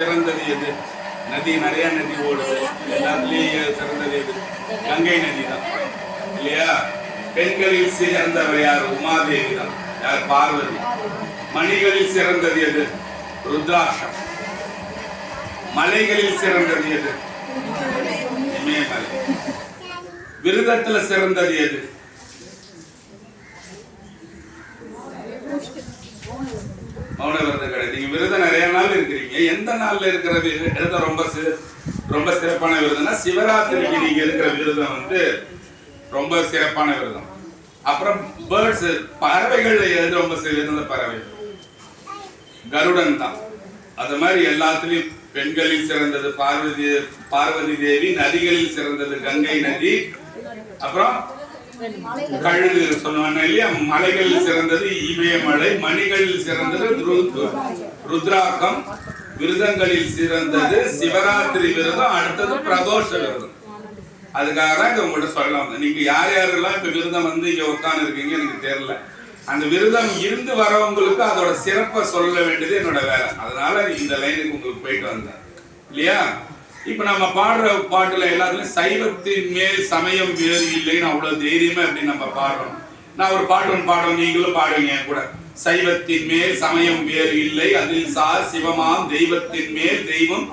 சிறந்தது எது? நதி நிறைய நதி ஓடுது, எல்லாத்துலயும் சிறந்தது எது? கங்கை நதி தான் இல்லையா? பெண்களில் சிறந்தவர் யார்? உமாதேவி தான். யார்? பார்வதி. மணிகளில் சிறந்தது எது? ருத்ராட்சம். மலைகளில் சிறந்தது எது? இமயமலை. விரதத்துல சிறந்தது எது? மௌன விரதம் கிடையாது. நீங்க விரதம் நிறைய நாள் இருக்கிறீங்க. எந்த நாள்ல இருக்கிற விரதம் ரொம்ப சிறப்பான விரதம்னா சிவராத்திரிக்கு நீங்க இருக்கிற விரதம் ரொம்ப சிறப்பான விரதம். அப்புறம் பேர்ட்ஸ், பறவைகள் எது ரொம்ப சிறந்த பறவை? கருடன் தான். அது மாதிரி எல்லாத்துலயும் பெண்களில் சிறந்தது பார்வதி தேவி, நதிகளில் சிறந்தது கங்கை நதி, அப்புறம் கழுகு சொன்ன இல்லையா, மலைகளில் சிறந்தது இமயமலை, மணிகளில் சிறந்தது ருத்ராக்கம், விரதங்களில் சிறந்தது சிவராத்திரி விரதம், அடுத்தது பிரதோஷ விரதம். அதுக்காக தான் உங்கள்கிட்ட சொல்லலாம். நீங்க யார் யாரெல்லாம் இப்ப விரதம் இங்க உட்கார்ந்து இருக்கீங்க எனக்கு தெரியல. அந்த விரதம் இருந்து வரவங்களுக்கு அதோட சிறப்பை சொல்ல வேண்டியது என்னோட வேலை. அதனால இந்த லைனுக்கு உங்களுக்கு போயிட்டு வந்தேன் இல்லையா? இப்ப நம்ம பாடுற பாட்டுல எல்லாத்துலயும் சைவத்தின் மேல் சமயம் வேறு இல்லைன்னு அவ்வளவு தைரியமா எப்படி நம்ம பாடுறோம். நான் ஒரு பாட்டு ஒன்று பாடுறோம், நீங்களும் பாடுவீங்க கூட. சைவத்தின் மேல் சமயம் வேறு இல்லை, அதில் சார் சிவமாம் தெய்வத்தின் மேல் தெய்வம்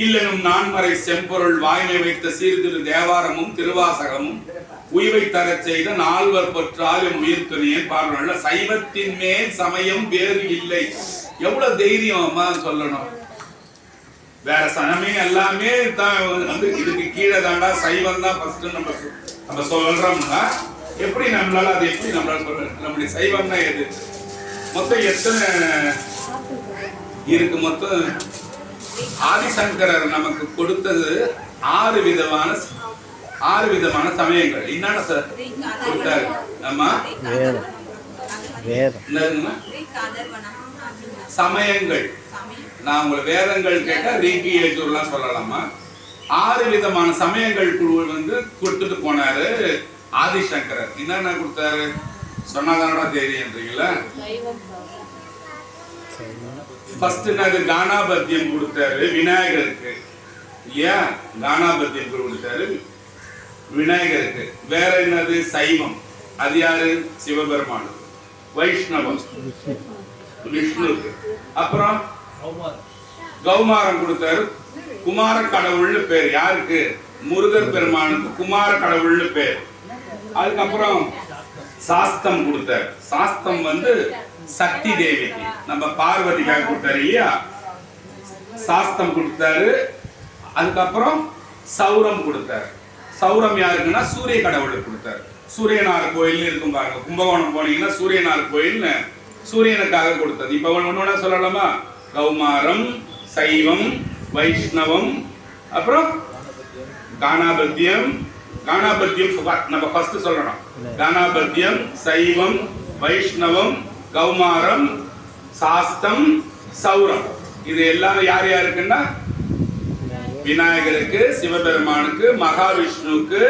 இல்லெனும் நான்மறை செம்பொருள் வாய்மை வைத்த சீர்திரு தேவாரமும் திருவாசகமும் உய்வை தர செய்த நால்வர் பற்றால் என் உயிர் துணியை பாடுறோம்ல. சைவத்தின் மேல் சமயம் வேறு இல்லை. எவ்வளவு தைரியமா சொல்லணும். வேற சமயம் எல்லாமே தான் இதுக்கு கீழே தாண்டா, சைவம் தான் ஃபர்ஸ்ட் நம்ம சொல்றோம்னா எப்படி நம்மளால அது எப்படி நம்மளால சொல்ற? நம்முடைய சைவம்னா எது? மொத்தம் எத்தனை இருக்கு? மொத்தம் ஆதிசங்கரர் நமக்கு கொடுத்தது ஆறு விதமான சமயங்கள். என்னென்ன சார் கொடுத்தாரு? நம்ம சமயங்கள். நான் உங்களை வேதங்கள் கேட்டா ரீகி ஏற்றூர்லாம் சொல்லலாமா? 6 விதமான சமயங்கள் குழு கொடுத்துட்டு போனாரு ஆதிசங்கரர். என்னென்ன கொடுத்தாரு சொன்னாதானடா தெரியுன்றீங்களா? ஃபர்ஸ்ட் என்னது? கானாபத்தியம் கொடுத்தாரு விநாயகருக்கு இல்லையா? கானாபத்தியம் கொடுத்தாரு விநாயகருக்கு. வேற என்னது? சைவம். அது யாரு? சிவபெருமான். வைஷ்ணவம் விஷ்ணுக்கு. அப்புறம் கௌமாரம் கொடுத்தாரு. குமார கடவுள்னு பேர். யாருக்கு? முருகர் பெருமானுக்கு குமார கடவுள்னு பேர். அதுக்கப்புறம் சாஸ்தம் கொடுத்தாரு. சாஸ்தம் சக்தி தேவிக்கு, நம்ம பார்வதிக்காக கொடுத்தாரு இல்லையா? சாஸ்தம் கொடுத்தாரு. அதுக்கப்புறம் சௌரம் கொடுத்தாரு. சௌரம் யாருக்குன்னா சூரிய கடவுளுக்கு கொடுத்தாரு. சூரியனார் கோயில் இருக்கும் பாருங்க, கும்பகோணம் போனீங்கன்னா சூரியனார் கோயில் சூரியனுக்காக கொடுத்தது. இப்ப ஒண்ணு சொல்லலாமா? கௌமாரம், சைவம், வைஷ்ணவம், அப்புறம் கானாபத்தியம். கானாபத்தியம் நம்ம ஃபர்ஸ்ட் சொல்லணும். கானாபத்தியம், சைவம், வைஷ்ணவம், கௌமாரம், சாஸ்தம், சௌரம். இது எல்லாம் யார் யாருக்குன்னா விநாயகருக்கு, சிவபெருமானுக்கு, மகாவிஷ்ணுக்கு,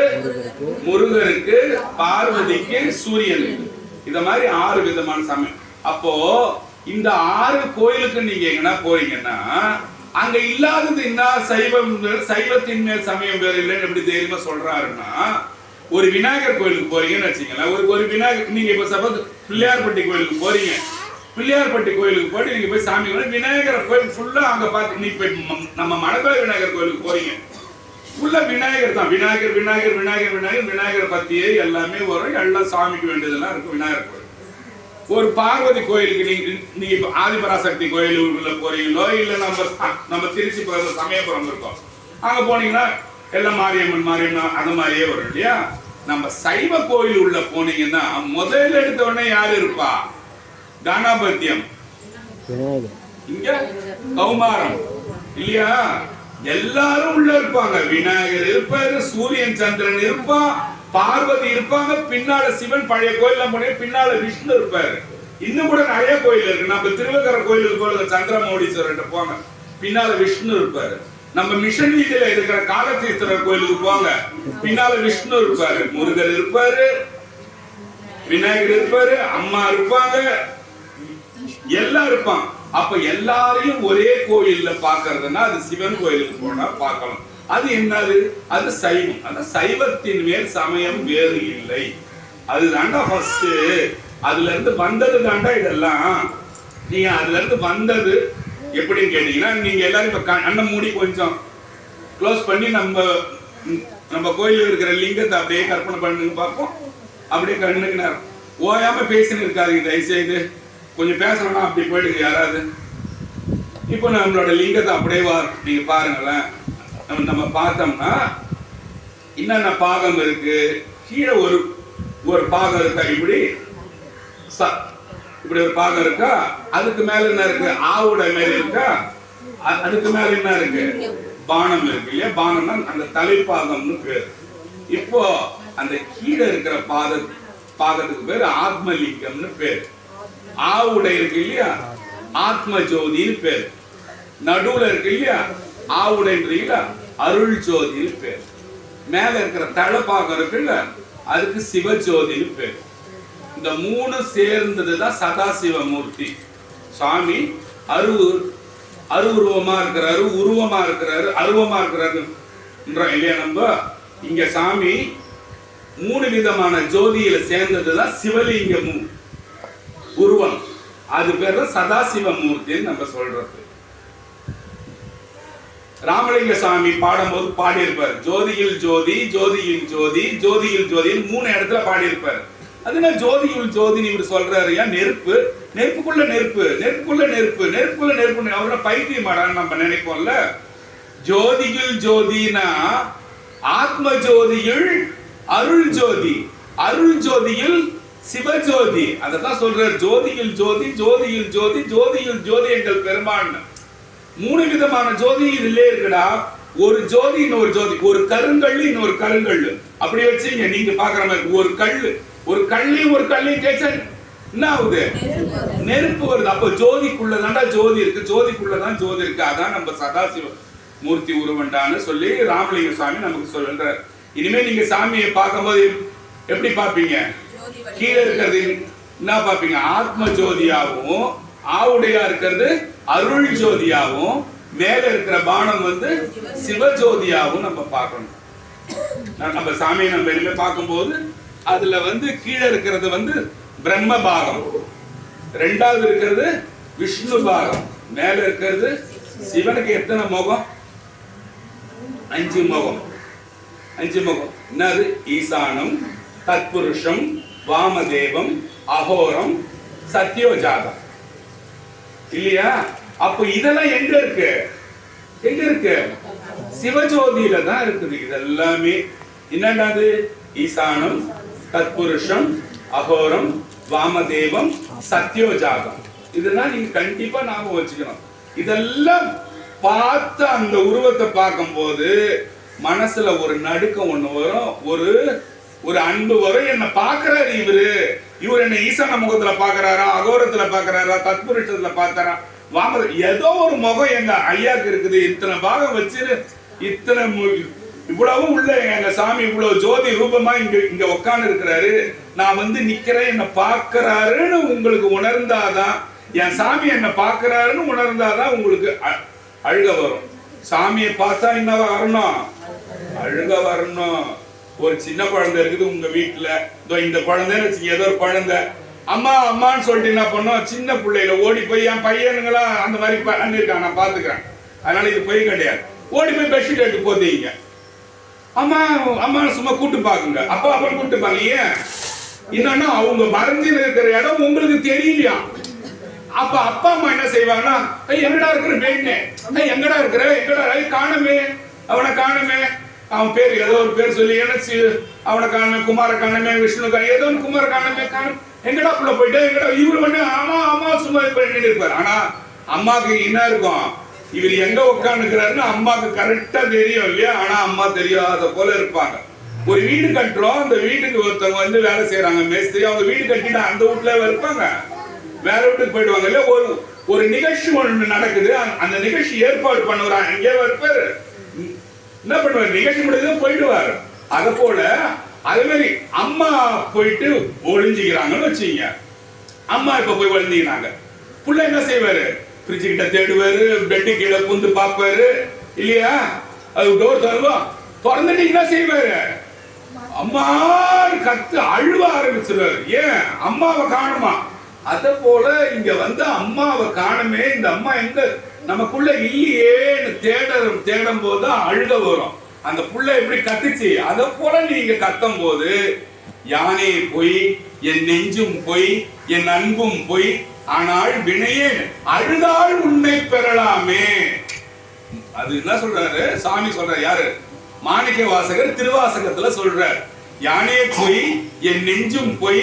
முருகருக்கு, பார்வதிக்கு, சூரியனுக்கு. இத மாதிரி 6 விதமான சமயம். அப்போ இந்த 6 கோயிலுக்கு நீங்க எங்கன்னா போறீங்கன்னா அங்க இல்லாதது என்ன? சைவத்தின் மேல் சமயம் வேறு இல்லைன்னு எப்படி தைரியமா சொல்றாருன்னா, ஒரு விநாயகர் கோயிலுக்கு போறீங்கன்னு வச்சுக்கலாம். ஒரு விநாயகர், நீங்க இப்ப சப்போஸ் பிள்ளையார்பட்டி கோயிலுக்கு போறீங்க. பிள்ளையார்பட்டி கோயிலுக்கு போயிட்டு நீங்க போய் சாமி விநாயகர் கோயில் ஃபுல்லா அங்க பார்த்து, நீ போய் நம்ம மணப்பாறை விநாயகர் கோயிலுக்கு போறீங்க, ஃபுல்லா விநாயகர் தான். விநாயகர் விநாயகர் விநாயகர் விநாயகர் விநாயகர் பத்தியே எல்லாமே வரும். எல்லாம் சாமிக்கு வேண்டியதெல்லாம் இருக்கும் விநாயகர் கோயில். ஒரு பார்வதி கோயிலுக்கு நீங்க இப்ப ஆதிபராசக்தி கோயிலுக்குள்ள போறீங்களோ, இல்ல நம்ம திருச்சி சமயபுரம் இருக்கோம், அங்க போனீங்கன்னா எல்லாம் மாரியம்மன் அந்த மாதிரியே வரும் இல்லையா? நம்ம சைவ கோயில் உள்ள போனீங்கன்னா முதல்ல எடுத்த உடனே யாரு இருப்பா? கானாபத்தியம், இங்க கௌமாரம் இல்லையா? எல்லாரும் உள்ள இருப்பாங்க. விநாயகர் இருப்பாரு, சூரியன் சந்திரன் இருப்பான், பார்வதி இருப்பாங்க, பின்னால சிவன். பழைய கோயில் போனே பின்னால விஷ்ணு இருப்பாரு. இன்னும் கூட நிறைய கோயில் இருக்கு. நம்ம திருவக்கர கோயிலுக்கு போல சந்திரமௌடீஸ்வரர் போங்க, பின்னால விஷ்ணு இருப்பாரு. நம்ம மிஷன் வீதியில இருக்கிற காலத்தீஸ்வரர் கோயிலுக்கு போங்க, பின்னால விஷ்ணு இருப்பாரு, முருகர் இருப்பாரு, விநாயகர் இருப்பாரு, அம்மா இருப்பாங்க, எல்லாம் இருப்பான். அப்ப எல்லாரையும் ஒரே கோயில்ல பாக்குறதுன்னா அது சிவன் கோயிலுக்கு போனா பார்க்கலாம். அது என்னது? அது சைவம். அந்த சைவத்தின் மேல் சமயம் வேறு இல்லை. அது தாண்டா ஃபர்ஸ்ட். அதுல இருந்து வந்தது தாண்டா இதெல்லாம். நீங்க அதுல இருந்து வந்தது எப்படின்னு கேட்டீங்கன்னா, நீங்க எல்லாரும் இப்ப அண்ணன் மூடி கொஞ்சம் க்ளோஸ் பண்ணி நம்ம கோயிலில் இருக்கிற லிங்கத்தை அப்படியே கற்பனை பண்ணுங்க பார்ப்போம். அப்படியே கண்ணுக்கு நேரம் ஓயாம பேசின்னு இருக்காதுங்க. தயவுசெய்து கொஞ்சம் பேசணும்னா அப்படி போயிடுங்க யாராவது. இப்போ நம்மளோட லிங்கத்தை அப்படியே நீங்க பாருங்களேன். நம்ம பார்த்தோம்னா என்னென்ன பாகம் இருக்கு. கீழே ஒரு பாகம் இருக்கா, இப்படி ஒரு பாகம் இருக்கா. அதுக்கு மேல என்ன இருக்கு? ஆவுட மேல இருக்கா. அதுக்கு மேல என்ன இருக்கு? பானம் இருக்கு இல்லையா? பானம்னா அந்த தலைப்பாகம்னு பேரு. இப்போ அந்த கீழே இருக்கிற பாகத்துக்கு பேரு ஆத்மலிங்கம்னு பேரு. ஆவுட இருக்கு இல்லையா, ஆத்ம ஜோதின்னு பேரு. நடுவுல இருக்கு இல்லையா ஆவுடைன்றீங்களா, அருள் ஜோதின்னு பேரு. மேல இருக்கிற தளபாகம் இருக்குல்ல, அதுக்கு சிவஜோதின்னு பேரு. இந்த மூணு சேர்ந்ததுதான் சதாசிவமூர்த்தி. சாமி அருவுருவமா இருக்கிறாரு, உருவமா இருக்கிறாரு, அருவமா இருக்கிறாரு இல்லையா? நம்ம இங்க சாமி 3 விதமான ஜோதியில சேர்ந்ததுதான் சிவலிங்கம் உருவம். அது பேர் சதாசிவமூர்த்தின்னு நம்ம சொல்றது. ராமலிங்க சாமி பாடும்போது பாடியிருப்பார், ஜோதியில் ஜோதி, ஜோதியில் ஜோதி, ஜோதியில் ஜோதின்னு 3 இடத்துல பாடியிருப்பார். அதுனா ஜோதியுள் ஜோதின்னு இவர் சொல்றாரு. ஏன்? நெருப்பு, நெருப்புக்குள்ள நெருப்பு, நெருப்புக்குள்ள நெருப்பு, நெருப்புக்குள்ள நெருப்பு. அவரை பைத்தியமாடான்னு நம்ம நினைப்போம்ல. ஜோதியுள் ஜோதினா ஆத்ம ஜோதியுள் அருள் ஜோதி, அருள் ஜோதியில் சிவஜோதி. அதான் சொல்றாரு, ஜோதியில் ஜோதி, ஜோதியில் ஜோதி, ஜோதியில் ஜோதி எங்கள் பெருமான். 3 விதமான ஜோதி இதுல இருக்குடா. ஒரு ஜோதி இன்னொரு ஜோதி, ஒரு கருங்கல்லு இன்னொரு கருங்கல்லு. அப்படி வச்சீங்க நீங்க பாக்குற மாதிரி ஒரு கல்லையும் தேய்ச்சா என்ன ஆகுது? நெருப்பு வருது. அப்ப ஜோதிக்குள்ளதாண்டா ஜோதி இருக்கு, ஜோதிக்குள்ளதான் ஜோதி இருக்கு. அதான் நம்ம சதாசிவ மூர்த்தி உருவண்டான்னு சொல்லி ராமலிங்க சுவாமி நமக்கு சொல்றாரு. இனிமே நீங்க சாமியை பார்க்கும்போது எப்படி பார்ப்பீங்க? கீழே இருக்கிறது என்ன பார்ப்பீங்க? ஆத்ம ஜோதியாகவும், ஆவுடையா இருக்கிறது அருள் ஜோதியாகவும், மேல இருக்கிற பானம் சிவஜோதியாகவும் நம்ம பார்க்கணும். நம்ம சாமியை நம்ம இனிமே பார்க்கும்போது அதுல கீழே இருக்கிறது பிரம்ம பாகம், 2வது இருக்கிறது விஷ்ணு பாகம், மேல இருக்கிறது சிவனுக்கு எத்தனை முகம்? 5 முகம். 5 முகம். என்னது? ஈசானம், தத்புருஷம், வாமதேவம், அகோரம், சத்யோஜாதம் இல்லையா? அப்ப இதெல்லாம் எங்க இருக்கு? எங்க இருக்கு? சிவஜோதியில தான் இருக்குது. இதெல்லாமே என்னடாது? ஈசானம், தத்புருஷம், அகோரம், வாமதேவம், சத்யோஜாதம். இதெல்லாம் நீங்க கண்டிப்பா ஞாபகம் வச்சுக்கணும். இதெல்லாம் பார்த்து அந்த உருவத்தை பார்க்கும் போது மனசுல ஒரு நடுக்கம் ஒண்ணு வரும், ஒரு அன்பு வரும். என்ன பாக்குறாரு இவர் என்ன ஈசான முகத்துல பாக்குறாரா, அகோரத்துல பாக்குறாரா, தத்புருஷத்துல பார்த்தாரா, ஏதோ ஒரு முகம் எங்க ஐயாக்கு இருக்குது. இத்தனை பாகம் வச்சு இத்தனை இவ்வளவு உள்ள எங்க சாமி இவ்வளவு ஜோதி ரூபமா இங்க உட்கார்ந்து இருக்கிறாரு. நான் நிக்கிறேன், என்ன பாக்குறாருன்னு உங்களுக்கு உணர்ந்தாதான், என் சாமி என்ன பாக்குறாருன்னு உணர்ந்தாதான் உங்களுக்கு அழுக வரும். சாமியை பார்த்தா என்ன வரணும்? அழுக வரணும். ஒரு சின்ன குழந்தை இருக்குது உங்க வீட்டுல, இந்த குழந்தைன்னு வச்சுங்க, ஏதோ ஒரு குழந்தை அம்மா அம்மான்னு சொல்லிட்டு என்ன பண்ணோம்? சின்ன பிள்ளையில ஓடி போய், என் பையனுங்களா அந்த மாதிரி பண்ணிருக்கான், நான் பாத்துக்கிறேன், அதனால இது போய் கிடையாது. ஓடி போய் பெட்ஷீட் எடுத்து போத்தீங்க, அம்மா அம்மா சும்மா கூட்டு பாக்குங்க, அப்பா அப்பா கூட்டு பாங்க. ஏன்? என்னன்னா அவங்க மறைஞ்சு இருக்கிற இடம் உங்களுக்கு தெரியலையா? அப்ப அப்பா அம்மா என்ன செய்வாங்கன்னா, எங்கடா இருக்கிற பேருன்னு, எங்கடா இருக்கிற, எங்கடா காணுமே, அவனை காணுமே, அவன் பேர் ஏதோ ஒரு பேர் சொல்லி எனக்கு அவனை காணுமே, குமார காணுமே, விஷ்ணு ஏதோ ஒரு குமார காணுமே, காணும், எங்கடா புள்ள போயிட்டு, எங்கடா இவரு ஆமா அம்மா சும்மா பண்ணிட்டு இருப்பாரு. ஆனா அம்மாக்கு என்ன இருக்கும்? இவர் எங்க உட்காந்துக்கிறாருன்னு அம்மாக்கு கரெக்டா தெரியும் இல்லையா? ஆனா அம்மா தெரியாத போல இருப்பாங்க. ஒரு வீடு கட்டுறோம், அந்த வீட்டுக்கு ஒருத்தவங்க வேலை செய்யறாங்க, மேஸ்திரி. அவங்க வீடு கட்டிட்டு அந்த வீட்டுல இருப்பாங்க, வேற வீட்டுக்கு போயிடுவாங்க இல்லையா? ஒரு நிகழ்ச்சி ஒன்று நடக்குது, அந்த நிகழ்ச்சி ஏற்பாடு பண்ணுவார், அங்கே இருப்பாரு, என்ன பண்ணுவார்? நிகழ்ச்சி முடிஞ்சு போயிடுவார். அத போல அதே மாதிரி அம்மா போயிட்டு ஒளிஞ்சுக்கிறாங்கன்னு வச்சுங்க. அம்மா இப்ப போய் ஒளிஞ்சுக்கிறாங்க, புள்ள என்ன செய்வாரு? ஃப்ரிட்ஜ் கிட்ட தேடுவாரு, பெட்டு கீழே புந்து பார்ப்பாரு இல்லையா? அது டோர் தருவோம், திறந்துட்டீங்கன்னா செய்வாரு, அம்மா கத்து அழுவ ஆரம்பிச்சிருவாரு. ஏன்? அம்மாவை காணுமா. அத போல இங்க வந்து அம்மாவை காணுமே, இந்த அம்மா எங்க நமக்குள்ள இல்லையேன்னு தேடும் போது அழுக வரும். அந்த புள்ள எப்படி கத்துச்சு, அத போல நீங்க கத்தும் போது யானே பொய், என் நெஞ்சும் பொய், என் அன்பும் பொய், ஆனால் வினையே அழுதாள் உன்னை பெறலாமே. அது என்ன சொல்றாரு சாமி சொல்றாரு, யாரு? மாணிக்க வாசகர் திருவாசகத்துல சொல்றார், யானே பொய், என் நெஞ்சும் பொய்,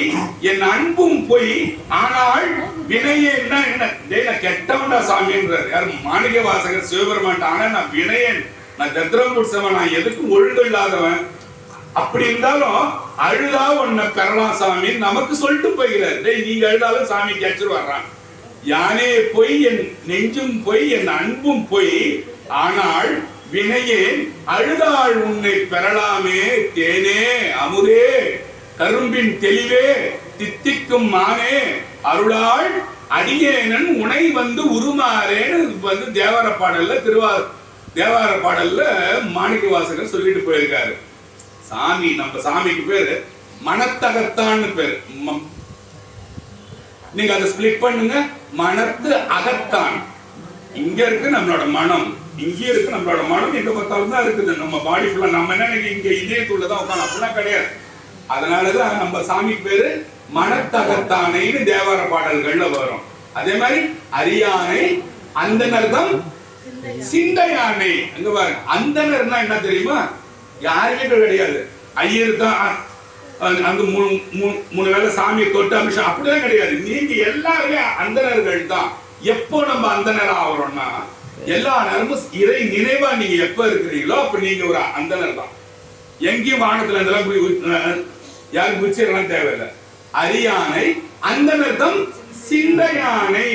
என் அன்பும் பொய், ஆனால் வினையே என்ன கெட்டவன்டா சாமின்றார். யார்? மாணிக்க வாசகர் சிவபெருமான். ஆனா நான் வினையன், நான் தத்திரம் புடிச்சவன், நான் எதுக்கும் ஒழுங்கு இல்லாதவன். அப்படி இருந்தாலும் அழுதா உன்னை பெறலாம் சாமி நமக்கு சொல்லிட்டு போகிறார். நீங்க அழுதாலும் சாமி கேட்டு வர்றான். யானே பொய், என் நெஞ்சும் பொய், என் அன்பும் பொய், ஆனால் வினையே அழுதாள் உன்னை பெறலாமே. தேனே அமுதே கரும்பின் தெளிவே தித்திக்கும் மானே அருளாள் அடியேனன் உனை வந்து உருமாறேன்னு வந்து தேவார பாடல்ல தேவார பாடல்ல மாணிக்க வாசகர் சொல்லிட்டு போயிருக்காரு. சாமி, நம்ம சாமிக்கு பேரு மனத்தகத்தான்னு பேரு. நீங்க அதை ஸ்பிளிட் பண்ணுங்க, மனத்து அகத்தான். இங்க இருக்கு நம்மளோட மனம், இங்கே இருக்கு நம்மளோட மனம், எங்க பார்த்தாலும் தான் இருக்குது. நம்ம பாடி ஃபுல்லா நம்ம என்ன இங்க இதயத்துள்ளதான் உட்காந்து, அப்படிலாம் கிடையாது. அதனாலதான் நம்ம சாமிக்கு பேரு மனத்தகத்தானைன்னு தேவார பாடல்கள்ல வரும். அதே மாதிரி அரியானை அந்தனர்தம் சிந்தையானை. அங்க பாருங்க, அந்தனர்னா என்ன தெரியுமா? யாருமே கிடையாது. ஐயர் தான் அந்த மூணு வேளை சாமியை தொட்டு அபிஷேகம் அப்படிதான் கிடையாது. நீங்க எல்லாருமே அந்தனர்கள் தான். எப்போ நம்ம அந்தனர் ஆகிறோம்னா, எல்லா நேரமும் இறை நினைவா நீங்க எப்ப இருக்கிறீங்களோ அப்ப நீங்க ஒரு அந்தனர் தான். எங்கேயும் வானத்துல இதெல்லாம் யாரும் குச்சிடலாம் தேவையில்லை. அரியானை அந்தனர்தம் சிந்தையானை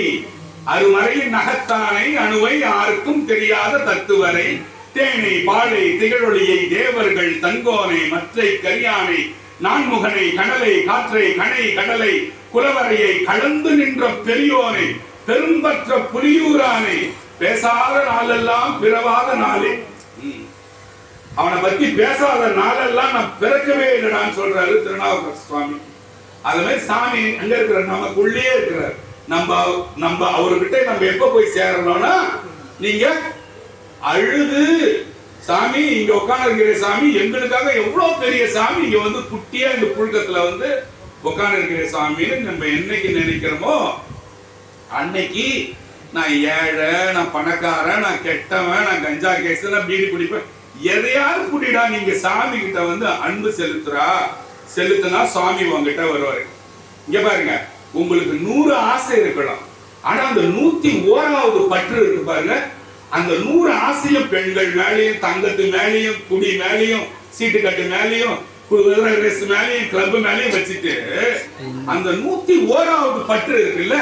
அருமறையின் நகத்தானை அணுவை யாருக்கும் தெரியாத தத்துவரை தேனை பாலை திகழொளியை தேவர்கள் தங்கோனை மற்றை கரியானை நான்முகனை கனலை காற்றை கனை கடலை குலவரையை கலந்து நின்ற பெரியோனை பெரும்பற்ற புலியூரானை பேசாத நாளெல்லாம் பிறவாத நாளே. அவனை பத்தி பேசாத நாளெல்லாம் நான் பிறக்கவே இல்லைடான்னு சொல்றாரு திருநாவுக்கரசு சுவாமி. அது மாதிரி சாமி அங்க இருக்கிற நமக்குள்ளே இருக்கிறார். நம்ம அவர்கிட்ட நம்ம எப்ப போய் சேரணும்னா, நீங்க அழுது சாமி இங்க உட்கார்ந்து இருக்கிற சாமி எங்களுக்காக எவ்வளவு பெரிய சாமி இங்க வந்து குட்டியா இந்த புழுக்கத்துல வந்து உட்கார்ந்து இருக்கிற சாமின்னு நம்ம என்னைக்கு நினைக்கிறோமோ அன்னைக்கு நான் ஏழை, நான் பணக்காரன், நான் கெட்டவன், நான் கஞ்சா கேஸ், நான் பீடி குடிப்பேன், எதையாவது குடிடா, நீங்க சாமி கிட்ட வந்து அன்பு செலுத்தினா சாமி உங்ககிட்ட வருவாரு. இங்க பாருங்க, உங்களுக்கு 100 ஆசை இருக்கலாம், ஆனா அந்த 101வது பற்று இருக்கு பாருங்க. அந்த 100 ஆசையும் பெண்கள் மேலேயும், தங்கத்து மேலேயும், குடி மேலேயும், சீட்டு கட்டு மேலேயும், மேலேயும், கிளப் மேலேயும் வச்சுட்டு அந்த 101வது பற்று இருக்குல்ல,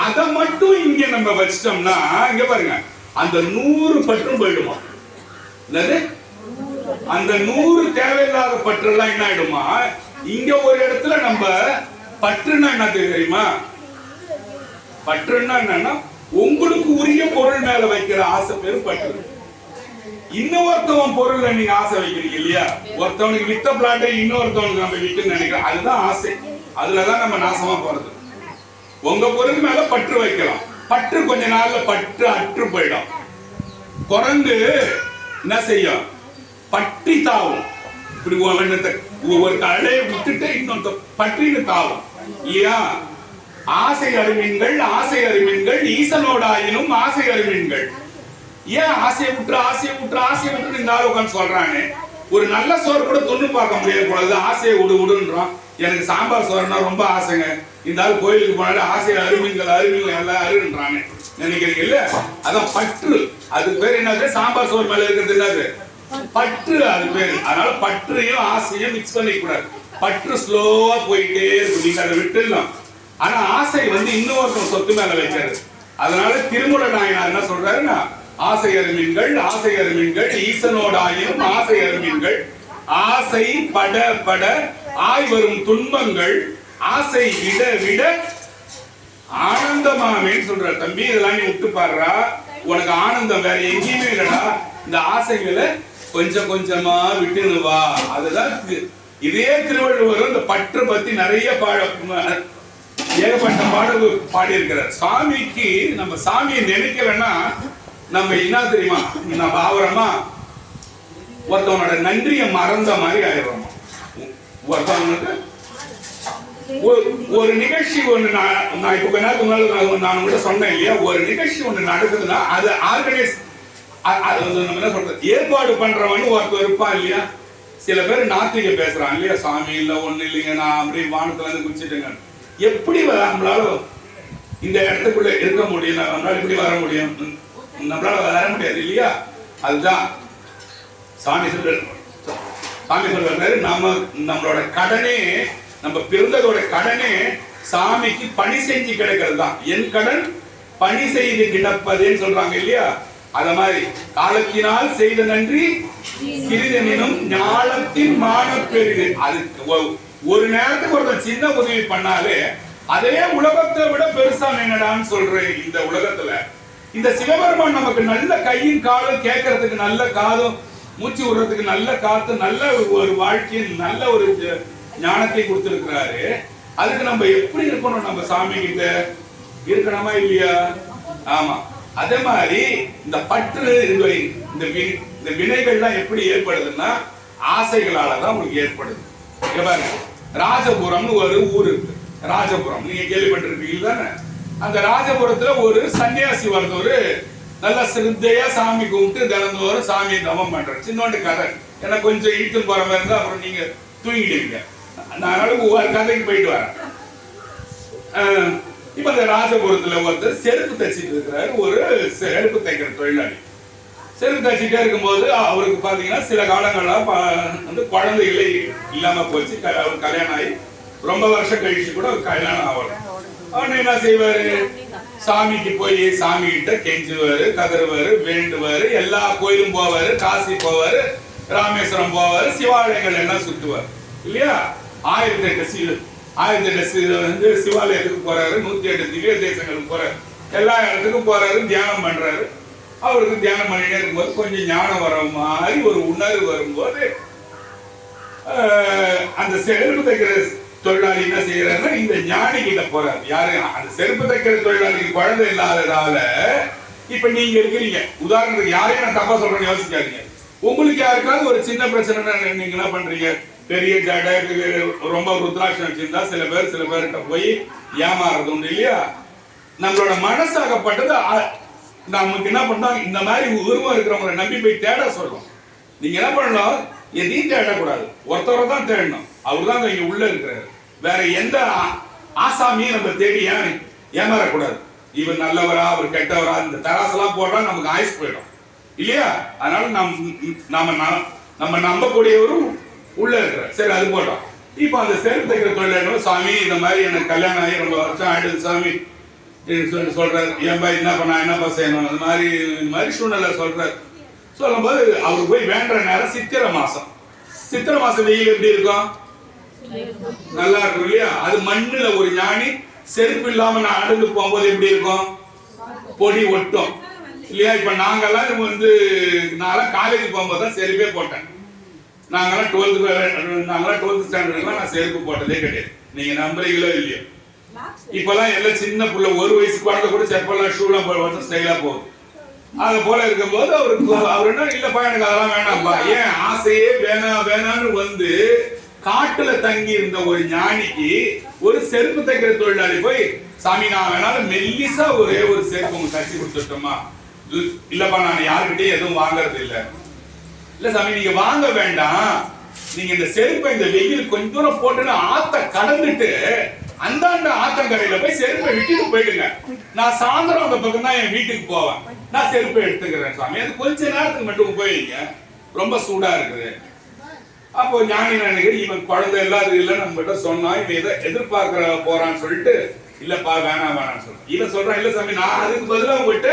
அதை மட்டும் இங்க நம்ம வச்சிட்டோம்னா இங்க பாருங்க அந்த 100 பற்றும் போயிடுமா? அந்த 100 தேவையில்லாத பற்று எல்லாம் என்ன ஆயிடுமா? இங்க ஒரு இடத்துல நம்ம பற்றுனா என்ன தெரியுமா? பற்றுன்னா என்னன்னா உங்களுக்கு உரிய பொருள் மேல வைக்கிற ஆசை பேரு பற்று. இன்னொருத்தவன் பொருள்ல நீங்க ஆசை வைக்கிறீங்க இல்லையா? ஒருத்தவனுக்கு வித்த பிளாட்டை இன்னொருத்தவனுக்கு நம்ம விட்டு நினைக்கிறோம், அதுதான் ஆசை. அதுலதான் நம்ம நாசமா போறது. உங்க பொருள் மேல பற்று வைக்கலாம், பற்று கொஞ்ச நாள்ல பற்று அற்று போயிடும். குரங்கு என்ன செய்யும்? பற்றி தாவும். இப்படி ஒரு கலையை விட்டுட்டு இன்னொரு பற்றின்னு தாவும் இல்லையா? ஆசை அறிவீன்கள், ஆசை அறிவீன்கள், ஈசனோடாயினும் ஆசை அறிவீன்கள். ஏன் ஆசையை விட்டு இந்த ஆள் உட்காந்து சொல்றானே? ஒரு நல்ல சோறு கூட தொண்ணு பார்க்க முடியாது போல, ஆசையை விடுன்றான். எனக்கு சாம்பார் சோறுனா ரொம்ப ஆசைங்க, இந்த ஆள் கோயிலுக்கு போனாலும் ஆசை அறிவீன்கள் எல்லாம் அருன்றானே நினைக்கிறீங்க இல்ல? அதான் பற்று. அதுக்கு பேர் என்னது? சாம்பார் சோறு மேல இருக்கிறது என்னது? பற்று, அது பேரு. அதனால பற்றையும் ஆசையும் மிக்ஸ் பண்ணிக்க கூடாது. பற்று ஸ்லோவா போயிட்டே இருக்கு, நீங்க அதை விட்டுடலாம். ஆனா ஆசை வந்து இன்னொருத்தர் சொத்து மேல வைக்கிறது. அதனால திருமூல நாயனார் என்ன சொல்றாருன்னா, ஆசை அறிவீன்கள், ஈசனோடாயினும் ஆசை அறிவீன்கள், ஆசை பட ஆய் வரும் துன்பங்கள், ஆசை விட ஆனந்தமாமேன்னு சொல்ற. தம்பி இதெல்லாம் நீ விட்டு பாடுறா, உனக்கு ஆனந்தம் வேற எங்கேயுமே இல்லடா. இந்த ஆசைகளை கொஞ்சம் கொஞ்சமா விட்டுன்னு வா. அதுதான் இதே திருவள்ளுவர் இந்த பற்று பத்தி நிறைய ஏகப்பட்ட பாடல் பாடி இருக்கிறார். சாமிக்கு நம்ம சாமியை நினைக்கலன்னா நம்ம என்ன தெரியுமா, நம்ம ஆவரமா ஒருத்தவனோட நன்றியை மறந்த மாதிரி ஆயிடுறோம். ஒருத்தவனுக்கு ஒரு நிகழ்ச்சி ஒண்ணு நான் இப்ப கொஞ்ச நேரத்துக்கு முன்னாடி நான் கூட சொன்னேன் இல்லையா, ஒரு நிகழ்ச்சி ஒண்ணு நடக்குதுன்னா அது ஆர்கனைஸ் என்ன சொல்றது, ஏற்பாடு பண்றவன்னு ஒருத்தர் இருப்பான் இல்லையா. சில பேர் நாத்திக பேசுறான் இல்லையா, சாமி இல்ல ஒண்ணு இல்லைங்க நான் அப்படி வானத்துல இருந்து குடிச்சிட்டுங்க. எப்படி நம்மளால இந்த இடத்துக்குள்ள இருக்க முடியும், நம்மளால எப்படி வர முடியும், நம்மளால வர முடியாது இல்லையா. அதுதான் சாமி சொல்றாரு, நம்மளோட கடனே, நம்ம பிறந்ததோட கடனே சாமிக்கு பணி செஞ்சு கிடைக்கிறது தான். என் கடன் பணி செய்து கிடப்பதுன்னு சொல்றாங்க இல்லையா. அத மாதிரி காலத்தினால் செய்த நன்றி சிறிதெனும் ஞானத்தின் மான பெரிது. அதுக்கு ஒரு நேரத்துக்கு ஒரு சின்ன உதவி பண்ணாலே அதே உலகத்தை விட பெருசா என்னடான்னு சொல்றேன். இந்த உலகத்துல இந்த சிவபெருமான் நமக்கு நல்ல கையின் காலம் கேட்கறதுக்கு நல்ல காதும், மூச்சு விடுறதுக்கு நல்ல காத்து, நல்ல ஒரு வாழ்க்கையில் நல்ல ஒரு ஞானத்தை கொடுத்திருக்கிறாரு. அதுக்கு நம்ம எப்படி இருக்கணும், நம்ம சாமி கிட்ட இருக்கணுமா இல்லையா. ஆமா, அதே மாதிரி இந்த பற்று இந்த வினைகள்லாம் எப்படி ஏற்படுதுன்னா ஆசைகளாலதான் உங்களுக்கு ஏற்படுது. இங்க பாருங்க, ராஜபுரம்னு ஒரு ஊர் இருக்கு. ராஜபுரம் நீங்க கேள்விப்பட்டிருக்கீங்க தானே. அந்த ராஜபுரத்துல ஒரு சன்னியாசி வரதொரு நல்ல சிரத்தையா சாமி கும்பிட்டு தினந்தோறும் சாமியை தவம் பண்றாரு. சின்னோண்டு கதை, எனக்கு கொஞ்சம் இழுத்து போற மாதிரி இருந்தா அப்புறம் நீங்க தூங்கிடுவீங்க. அதனால ஒவ்வொரு கதைக்கு போயிட்டு வரேன். இப்ப இந்த ராஜபுரத்துல ஒருத்தர் செருப்பு தச்சிட்டு இருக்கிறாரு, ஒரு செருப்பு தைக்கிற தொழிலாளி. செருப்பு தச்சிட்டே இருக்கும்போது அவருக்கு பாத்தீங்கன்னா சில காலங்களா வந்து குழந்தைகளே இல்லாம போச்சு. அவர் கல்யாணம் ஆகி ரொம்ப வருஷம் கழிச்சு கூட அவர் கல்யாணம் ஆகல. அவன் என்ன செய்வாரு, சாமிக்கு போய் சாமி கிட்ட கெஞ்சுவாரு, கதறுவாரு, வேண்டுவாரு, எல்லா கோயிலும் போவாரு, காசி போவாரு, ராமேஸ்வரம் போவாரு, சிவாலயங்கள் எல்லாம் சுத்துவார் இல்லையா. 1008 சிவாலயத்துக்கு போறாரு, 108 திவ்ய தேசங்களுக்கு போறாரு, எல்லா இடத்துக்கும் போறாரு, தியானம் பண்றாரு. அவருக்கு தியானம் பண்ணிட்டே இருக்கும்போது கொஞ்சம் ஞானம் வர மாதிரி ஒரு உணர்வு வரும்போது அந்த செருப்பு தைக்கிற தொழிலாளி என்ன செய்யறாருன்னா இந்த ஞானி கிட்ட போறாரு. யாரு, அந்த செருப்பு தைக்கிற தொழிலாளிக்கு குழந்தை இல்லாததால இப்ப நீங்க இருக்கிறீங்க. உதாரணத்துக்கு யாரையும் நான் தப்பா சொல்றேன்னு யோசிக்காதீங்க. உங்களுக்கு யாருக்காவது ஒரு சின்ன பிரச்சனை நீங்க என்ன பண்றீங்க, பெரிய ஜடை ரொம்ப ருத்ராட்சம் வச்சிருந்தா சில பேர்கிட்ட போய் ஏமாறது உண்டு இல்லையா. நம்மளோட மனசாகப்பட்டது நமக்கு என்ன பண்ணோம், இந்த மாதிரி உருவம் இருக்கிறவங்களை நம்பி போய் தேட சொல்றோம். நீங்க என்ன பண்ணணும், எதையும் தேடக்கூடாது, ஒருத்தரை தான் தேடணும். அவர் தான் இங்க உள்ள இருக்கிறாரு. வேற எந்த ஆசாமியும் நம்ம தேடி ஏமாறக்கூடாது. இவர் நல்லவரா அவர் கெட்டவரா இந்த தராசெல்லாம் போட்டா நமக்கு ஆயுஸ் போயிடும் இல்லையா. அதனால நம்ம நம்பக்கூடியவரும் உள்ள இருக்கிறார். சரி, அது போட்டோம். இப்ப அந்த செருப்பு தைக்கிற தொழிலாளர் சாமி இந்த மாதிரி எனக்கு கல்யாணம் ஆகி ரொம்ப வருஷம் ஆயிடுது சாமி சொல்றாரு. ஏன்பா என்னப்பா செய்யணும், இந்த மாதிரி சூழ்நிலை சொல்றாரு. சொல்லும் போது அவருக்கு போய் வேண்ட நேரம் சித்திரை மாசம் வெயில் எப்படி இருக்கும், நல்லா இருக்கும் இல்லையா. அது மண்ணுல ஒரு ஞானி செருப்பு இல்லாம நான் நடந்து போகும்போது எப்படி இருக்கும், பொடி ஒட்டும் இல்லையா. இப்ப நாங்கெல்லாம் வந்து நான் காலேஜ் போகும்போது தான் செருப்பே போட்டேன். நாங்கெல்லாம் 12th ஸ்டாண்டர்ட்லாம் நான் செருப்பு போட்டதே கிடையாது. நீங்க நம்புறீங்களோ இல்லையோ. இப்பெல்லாம் எல்லாம் சின்ன புள்ள, ஒரு வயசு குழந்தை கூட செப்பெல்லாம் ஷூலாம் போட்டு ஸ்டைலா போகுது. அது போல இருக்கும்போது அவர் என்ன இல்லப்பா எனக்கு அதெல்லாம் வேணாம்பா, ஏன் ஆசையே வேணான்னு வந்து காட்டுல தங்கி இருந்த ஒரு ஞானிக்கு ஒரு செருப்பு தைக்கிற தொழிலாளி போய் சாமி நான் வேணாலும் மெல்லிசா ஒரே ஒரு செருப்பு உங்க தச்சு கொடுத்துட்டோமா. இல்லப்பா நான் யாருக்கிட்டையும் எதுவும் வாங்கறது இல்ல சாமி நீங்க வாங்க வேண்டாம், நீங்க இந்த செருப்பை இந்த வெயில் கொஞ்ச தூரம் போட்டுன்னு ஆத்த கடந்துட்டு அந்தாண்ட ஆத்தங்கரையில போய் செருப்பை விட்டுட்டு போயிடுங்க. நான் சாயந்தரம் அந்த பக்கம் தான் என் வீட்டுக்கு போவேன், நான் செருப்பை எடுத்துக்கிறேன் சாமி. அது கொஞ்ச நேரத்துக்கு மட்டும் போயிங்க, ரொம்ப சூடா இருக்குது. அப்போ ஞானி நினைக்கிறேன் இவன் குழந்தை இல்லாத இல்ல நம்ம கிட்ட சொன்னா இவன் எதை எதிர்பார்க்கிற போறான்னு சொல்லிட்டு இல்லப்பா வேணாம்னு சொல்றான். இவன் சொல்றான் இல்ல சாமி நான் அதுக்கு பதிலா உங்ககிட்ட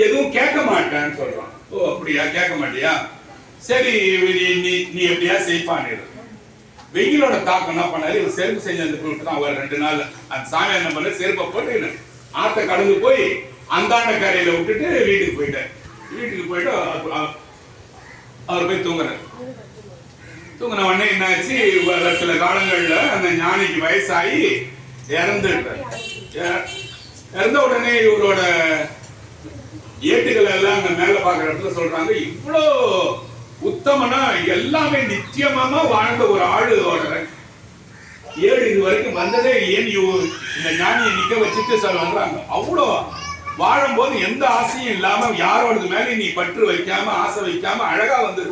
எதுவும் கேட்க மாட்டேன்னு சொல்றான். ஓ அப்படியா, கேட்க மாட்டியா, சரி நீ எப்படியா செய்ப்பான்னு. வெயிலோட தாக்கம் என்ன பண்ணாரு, இவன் செருப்பு செஞ்சு அந்த தான் ஒரு 2 நாள் அந்த சாமி என்ன பண்ண செருப்பை போட்டு ஆத்த கடந்து போய் அந்தாண்ட கரையில விட்டுட்டு வீட்டுக்கு போயிட்டார். வீட்டுக்கு போயிட்டு அவர் போய் தூங்குறாரு. தூங்கின உடனே என்னாச்சு, சில காலங்கள்ல அந்த ஞானிக்கு வயசாகி இறந்துட்டார். இறந்த உடனே இவரோட ஏட்டுகள் எல்லாம் அங்க மேல பாக்குற இடத்துல சொல்றாங்க, இவ்வளோ உத்தமனா எல்லாமே நிச்சயமா வாழ்ந்த ஒரு ஆளோட ஏழு இது வரைக்கும் வந்ததே ஏன் இந்த ஞானியை நிக்க வச்சுட்டு சொல்றாங்க. அவ்வளோ வாழும்போது எந்த ஆசையும் இல்லாம யாரோடது மேல நீ பற்று வைக்காம ஆசை வைக்காம அழகா வந்து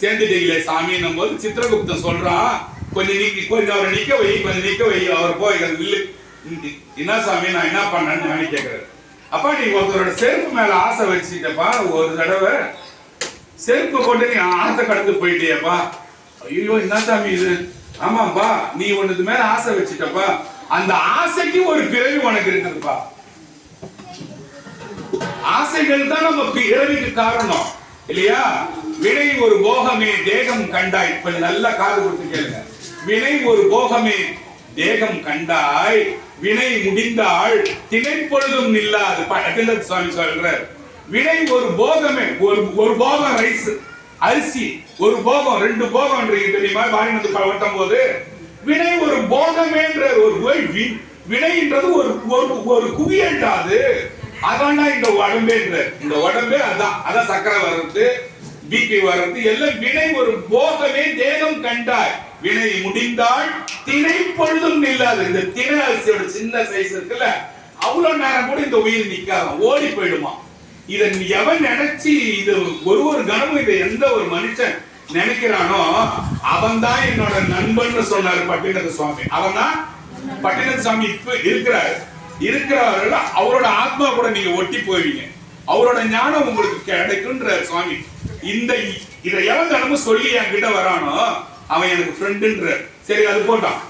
சேர்ந்துட்டீங்களே சாமின்னும் போது சித்திரகுப்தன் சொல்றான், கொஞ்சம் அவரை நிக்க வை, கொஞ்சம் நிக்க வை. அவர் போய் என்ன சாமி நான் என்ன பண்ணேன்னு ஞானி கேட்கிறாரு. அப்பா நீ ஒருத்தரோட செருப்பு மேல ஆசை வச்சுட்டப்பா, ஒரு தடவை செருப்பு கொண்டு நீ ஆத்த கடந்து போயிட்டியப்பா. ஐயோ என்ன சாமி இது? ஆமாப்பா நீ ஒண்ணுக்கு மேல ஆசை வச்சுட்டப்பா, அந்த ஆசைக்கு ஒரு பிறவி உனக்கு இருக்குதுப்பா. ஆசைகள் தான் நம்ம பிறவிக்கு காரணம் இல்லையா? வினை ஒரு போகமே தேகம் கண்டாய். இப்ப நல்லா காது கொடுத்து கேளுங்க. வினை ஒரு போகமே தேகம் கண்டாய், வினை முடிந்தாள் திணைப்பொழுதும் நில்லாது. பட்டினத்து சுவாமி சொல்றார், வினை ஒரு போகமே, ஒரு போகம் ரைஸ் அரிசி, ஒரு போகம் 2 போகம் தெரியுமா? வாரினத்து பட்டும் போது வினை ஒரு போகமேன்ற ஒரு வினைன்றது ஒரு குவியண்டாது. அதான் இந்த உடம்பேன்ற, இந்த உடம்பே அதான் சக்கரை வர்றது, பிபி வர்றது எல்லாம் வினை ஒரு போகமே தேகம் கண்டாய், வினை முடிந்தால் திணை பொழுதும் நில்லாது. இந்த திணை அரிசியோட சின்ன சைஸ் இருக்குல்ல, அவ்வளவு நேரம் கூட இந்த உயிர் நிக்காத, ஓடி போயிடுமா. இதை எவன் நினைச்சு இது ஒரு கணமும் இதை எந்த ஒரு மனுஷன் நினைக்கிறானோ அவன் தான் என்னோட நண்பன் சொன்னாரு பட்டினத்து சுவாமி. அவன் தான் பட்டினத்து சுவாமி இப்ப இருக்கிறார்கள். அவரோட ஆத்மா கூட நீங்க ஒட்டி போவீங்க, அவரோட ஞானம் உங்களுக்கு கிடைக்கும்ன்ற சுவாமி. இதை எவன் கணமும் சொல்லி என்கிட்ட வரானோ அவன் எனக்கு ஃப்ரெண்டுன்ற. சரி அது போட்டான்.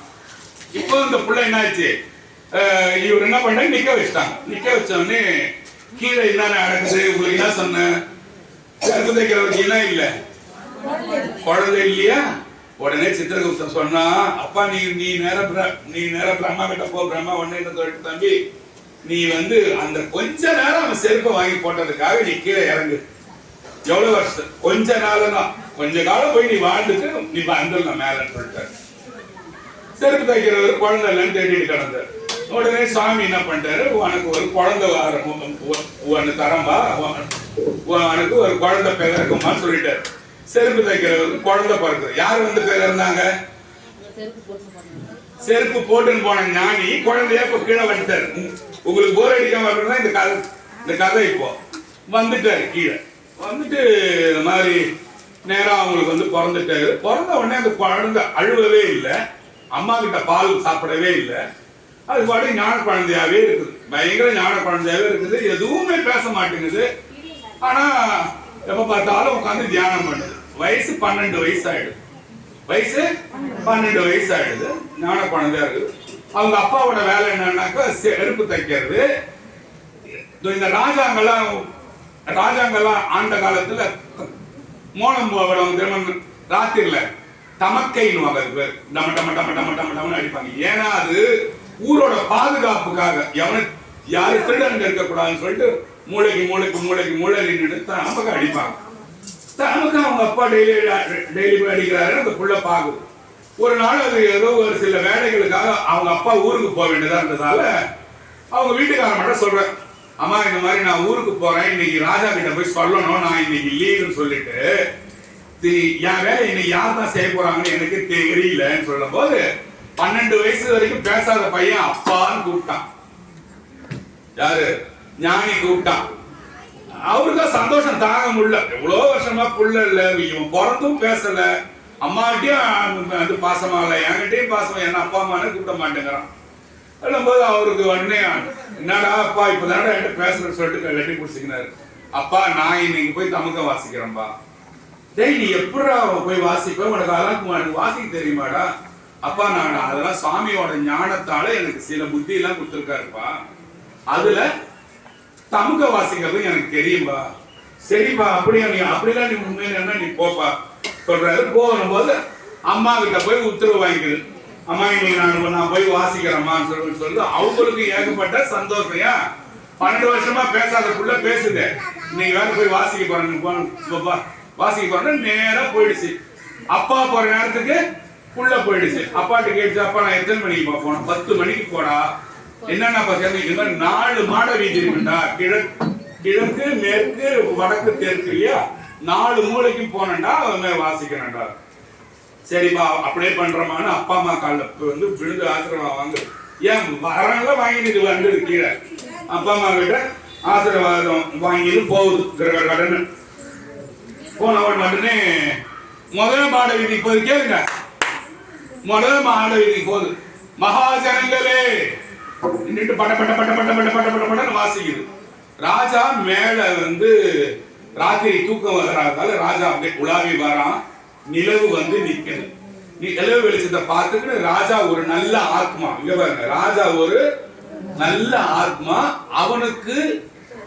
இப்போ இந்த பிள்ளை என்ன ஆச்சு, இவர் என்ன பண்ணாங்க, நிக்க வச்சுட்டாங்க. நிக்க வச்ச உடனே கீழே என்ன நடக்குது, உங்களுக்கு என்ன சொன்ன, கருப்பு தைக்கிறவருக்கு என்ன இல்ல குழந்தை இல்லையா? உடனே சித்திரகுப்தன் சொன்னா, அப்பா நீ நேர பிரம்மா கிட்ட போ. பிரம்மா உடனே சொல்லிட்டு, தம்பி நீ வந்து அந்த கொஞ்ச நேரம் அவன் செருப்பை வாங்கி போட்டதுக்காக நீ கீழே இறங்கு. எவ்வளவு வருஷம்? கொஞ்ச நாள் தான், கொஞ்ச காலம் போய் நீ வாழ்ந்துட்டு நீ வந்துடலாம் மேலன்னு சொல்லிட்டாரு. செருப்பு தைக்கிறவர் குழந்தை இல்லைன்னு தேடிட்டு கிடந்தார். உடனே சுவாமி என்ன பண்ணிட்டாரு, உனக்கு ஒரு குழந்தை ஒன்னு தரம்பா, உனக்கு ஒரு குழந்தை பிறக்குமான்னு சொல்லிட்டாரு. செருப்பு தைக்கிறவருக்கு குழந்தை பிறக்குது. யார் வந்து பிறந்தாங்க? செருப்பு போட்டுன்னு போன ஞானி குழந்தைய இப்ப கீழே வந்துட்டாரு. உங்களுக்கு போர் அடிக்காம வரணும்னா இந்த கதை இப்போ வந்துட்டாரு. கீழே வந்துட்டு இந்த மாதிரி நேரம் அவங்களுக்கு வந்து பிறந்துட்டாரு. பிறந்த உடனே அந்த குழந்தை அழுவவே இல்லை, அம்மா கிட்ட பால் சாப்பிடவே இல்லை. அது பாட்டு ஞான குழந்தையாவே இருக்குது, பயங்கர ஞான குழந்தையாவே இருக்குது. எதுவுமே பேச மாட்டேங்குது. ஆனா எப்ப பார்த்தாலும் உட்காந்து தியானம் பண்ணுது. வயசு 12 வயசு ஆயிடுது. வயசு 12 வயசு ஆயிடுது. ஞான குழந்தையா இருக்குது. அவங்க அப்பாவோட வேலை என்னன்னாக்கா செருப்பு தைக்கிறது. இந்த ராஜாங்கெல்லாம் ஆண்ட காலத்துல மோனம் ராத்திரில தமக்கைன்னு டம டம டம டம டம டமன்னு அடிப்பாங்க. ஏன்னா அது ஊரோட பாதுகாப்புக்காக, யாரு திருடங்க இருக்கக்கூடாதுன்னு சொல்லிட்டு மூளைக்கு நின்று நமக்கு அடிப்பாங்க. நமக்கு அவங்க அப்பா டெய்லி போய் அடிக்கிறாரு. அந்த புள்ள பாக்குது. ஒரு நாள் அது ஏதோ ஒரு சில வேலைகளுக்காக அவங்க அப்பா ஊருக்கு போக வேண்டியதா இருந்ததால அவங்க வீட்டுக்காரன் மட்டும் சொல்றேன், அம்மா இந்த மாதிரி நான் ஊருக்கு போறேன், இன்னைக்கு ராஜா கிட்ட போய் சொல்லணும், நான் இன்னைக்கு லீவுன்னு சொல்லிட்டு என் வேலை இன்னைக்கு யார் தான் செய்ய போறாங்கன்னு எனக்கு தெரியலன்னு சொல்லும் போது 12 வயசு வரைக்கும் பேசாத பையன் அப்பான்னு கூப்பிட்டான். யாரு? ஞானி கூப்பிட்டான். அவருதான் சந்தோஷம் தாங்க முடியல. எவ்வளவு வருஷமா புள்ள இல்ல, இவன் பிறந்தும் பேசல, அம்மாகிட்டையும் அது பாசமா இல்ல, என்கிட்டயும் பாசமா, என்ன அப்பா அம்மானு கூப்பிட மாட்டேங்கிறான். போது அவருக்கு உடனே என்னடா அப்பா இப்பதானடா என்கிட்ட பேசுறேன்னு சொல்லிட்டு வெட்டி பிடிச்சிக்கினாரு. அப்பா நான் இன்னைக்கு போய் தமுக்க வாசிக்கிறேன்பா. டேய் நீ எப்படா போய் வாசிப்ப, உனக்கு அதெல்லாம் வாசிக்க தெரியுமாடா? அப்பா நான் அதெல்லாம் சுவாமியோட ஞானத்தால எனக்கு சில புத்தி எல்லாம் கொடுத்துருக்காருப்பா, அதுல தமுக வாசிக்கிறது எனக்கு தெரியும்பா. சரிப்பா அப்படியா, நீ அப்படிலாம் நீ உண்மையில என்ன நீ போப்பா சொல்றாரு. போகும்போது அம்மா கிட்ட போய் உத்தரவு வாங்கிக்குது. அம்மா இன்னைக்கு நான் போய் வாசிக்கிறேம்மான்னு சொல்லி அவங்களுக்கு ஏகப்பட்ட சந்தோஷம். 12 வருஷமா பேசாத புள்ள பேசுது, இன்னைக்கு வேற போய் வாசிக்க போறேன்னு வாசிக்க போறேன்னு நேரா போயிடுச்சு. அப்பா போற நேரத்துக்கு புள்ள போயிடுச்சு. அப்பாட்ட கேட்டுச்சு, அப்பா நான் எத்தனை மணிக்கு போனேன்? 10 மணிக்கு போடா. என்னன்னா பார்த்தீங்கன்னா 4 மாட வீதி இருக்குண்டா, கிழக்கு மேற்கு வடக்கு தெற்கு இல்லையா, 4 மூளைக்கு போனேன்டா வாசிக்கிறேன்டா. சரிப்பா அப்படியே பண்றமான்னு அப்பா அம்மா காலில் விழுந்து ஆசீர்வாதம் வாங்க. ஏன் வரலாம் வாங்கிட்டு வந்தது கீழே அப்பா அம்மா கிட்ட ஆசீர்வாதம் வாங்கிட்டு போகுது. கடன்னு போன உடனே முதல் மாட வீதிக்கு போது கேளுங்க. முதல் மாட வீதிக்கு போகுது. மகாஜனங்களே நின்றுட்டு பட்ட பட்ட பட்ட பட்ட பட்ட பட்ட பட்ட பட்டன்னு வாசிக்குது. ராஜா மேல ராத்திரி தூக்கம் வராதால ராஜா அப்படியே உலாவி வரான். நிலவு நிக்குது. நிலவு வெளிச்சத்தை பார்த்துட்டு ராஜா ஒரு நல்ல ஆத்மா, இங்க பாருங்க, ராஜா ஒரு நல்ல ஆத்மா, அவனுக்கு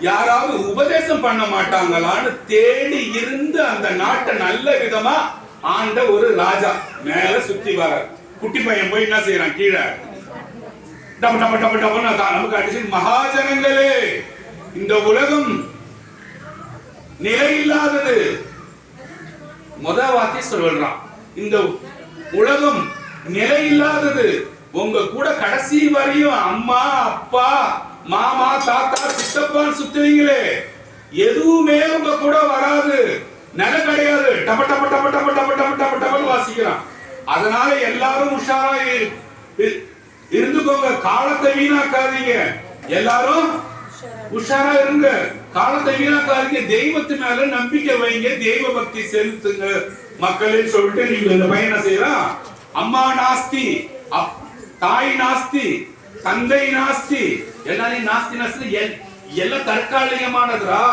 யாராவது உபதேசம் பண்ண மாட்டாங்களான்னு தேடி இருந்து அந்த நாட்டை நல்ல விதமா ஆண்ட ஒரு ராஜா மேல சுத்தி வர. குட்டி பையன் போய் என்ன செய்யறான், கீழே டப டப டப டபன்னு நமக்கு அடிச்சு, மகாஜனங்களே இந்த உலகம் நிலை இல்லாதது. வார்த்தை சொல்றான், இந்த உலகம் நிலை இல்லாதது. உங்க கூட கடைசி வரையும் அம்மா அப்பா மாமா தாத்தா சித்தப்பான்னு சுத்துவீங்களே, எதுவுமே உங்க கூட வராது, நில கிடையாது. டப டப டப டப டப டப டப டபன்னு வாசிக்கிறான். அதனால எல்லாரும் உஷாரா இருந்துக்கோங்க, காலத்தை வீணாக்காதீங்க. எல்லாரும் உஷாரா இருங்க, காலத்தை வீணாக்காதீங்க, தெய்வத்து மேல நம்பிக்கை வைங்க, தெய்வ பக்தி செலுத்துங்க மக்களே சொல்லிட்டு நீங்க இந்த பையனை செய்யலாம். அம்மா நாஸ்தி, தாய் நாஸ்தி, தந்தை நாஸ்தி, எல்லாரையும் நாஸ்தி நாஸ்தி எல்லாம் தற்காலிகமானதுரா,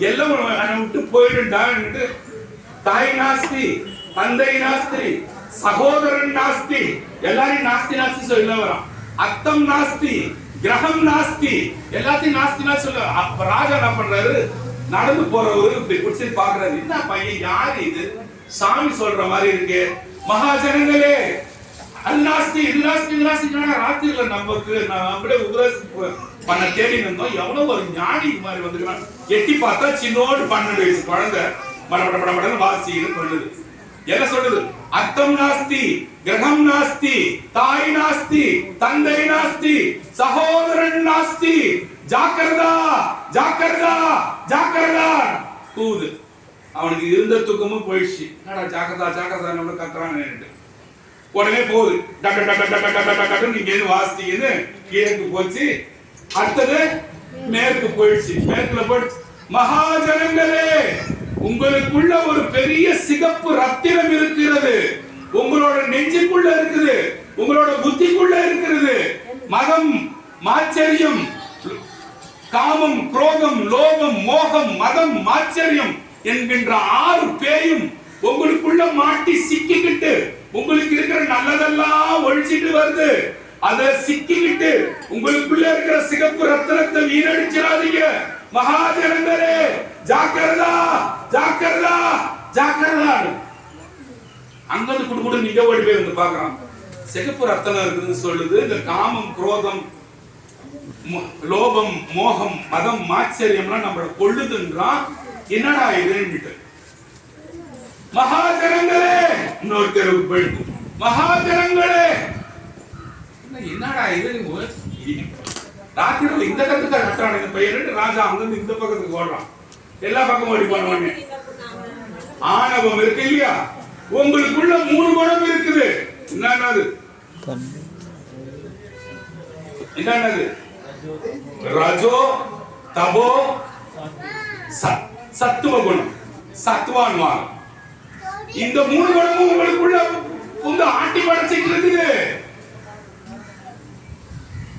எல்லாம் விட்டு போயிடுண்டா. தாய் நாஸ்தி, தந்தை நாஸ்தி, சகோதரன் நாஸ்தி, எல்லாரையும் நாஸ்தி நாஸ்தி சொல்ல வரான். அத்தம் நாஸ்தி, கிரகம் நாஸ்தி, எல்லாத்தையும் நாஸ்தி நாஸ்தி சொல்ல. அப்ப ராஜா என்ன பண்றாரு, நடந்து போறவரு இப்படி குடிச்சு பாக்குறாரு, என்ன பையன் யாரு இது, சாமி சொல்ற மாதிரி இருக்கு. மகாஜனங்களே அல்நாஸ்தி இல்லாஸ்தி இல்லாஸ்தி ராத்திரில நமக்கு நம்மளே உபதேசம் பண்ண தேடி இருந்தோம். எவ்வளவு ஒரு ஞானி மாதிரி வந்துருக்கான். எட்டி பார்த்தா சின்னோடு 12 வயசு குழந்தை மடமடமடமடன்னு வாசின்னு சொல்லுது. என்ன சொல்லுது, அர்த்தம் நாஸ்தி, கிரகம் நாஸ்தி, தாய் நாஸ்தி, தந்தை நாஸ்தி, சகோதரன் நாஸ்தி, ஜாக்கிரதா ஜாக்கிரதா ஜாக்கிரதா கூது. அவனுக்கு இருந்த தூக்கமும் போயிடுச்சு. என்னடா ஜாக்கிரதா ஜாக்கிரதா நம்ம கத்துறான்னு உடனே போகுது. டக்கு டக்கு டக்கு டக்கு டக்கு நீங்க வாசித்தீங்கன்னு கிழக்கு போச்சு. அடுத்தது மேற்கு போயிடுச்சு. மேற்குல போயிடுச்சு. மகாஜனங்களே உங்களுக்குள்ள ஒரு பெரிய சிகப்பு ரத்தினம் இருக்கிறது, உங்களோட நெஞ்சுக்குள்ள இருக்குது, உங்களோட புத்திக்குள்ள இருக்கிறது. மதம், மாச்சரியம், காமம், குரோதம், லோபம், மோகம், மதம், மாச்சரியம் என்கின்ற 6 பேயும் உங்களுக்குள்ள மாட்டி சிக்கிக்கிட்டு உங்களுக்கு இருக்கிற நல்லதெல்லாம் ஒழிச்சிட்டு வருது. அத சிக்கிக்கிட்டு உங்களுக்குள்ள இருக்கிற சிகப்பு ரத்தினத்தை வீணடிச்சிடாதீங்க. மகாஜனங்களே ஜாக்கிரதா ஜாக்கிரதா ஜாக்கிரதா. அங்கிருந்து குடுக்குடு நீங்க ஓடி போய் வந்து பாக்குறான். சிகப்பு ரத்தனம் இருக்குதுன்னு சொல்லுது. இந்த காமம், குரோதம், லோபம், மோகம், மதம், மாச்சரியம்லாம் நம்மள கொள்ளுதுன்றான். என்னடா இதுன்னு மகாஜனங்களே இன்னொரு தெருவுக்கு போயிடுது. மகாஜனங்களே என்னடா இது, ராத்திரி இந்த கருத்து கட்டுறான் இந்த பையன். ராஜா அங்கிருந்து இந்த பக்கத்துக்கு ஓடுறான். எல்லா பக்கம் ஓடி போனவனே ஆணவம் இருக்கு இல்லையா, உங்களுக்குள்ள 3 குணம் இருக்குது. என்னது என்னது, ரஜோ, தபோ, சத்துவ குணம், சத்துவான். இந்த 3 குணமும் உங்களுக்குள்ள ஆட்டி படைச்சிட்டு இருக்குது.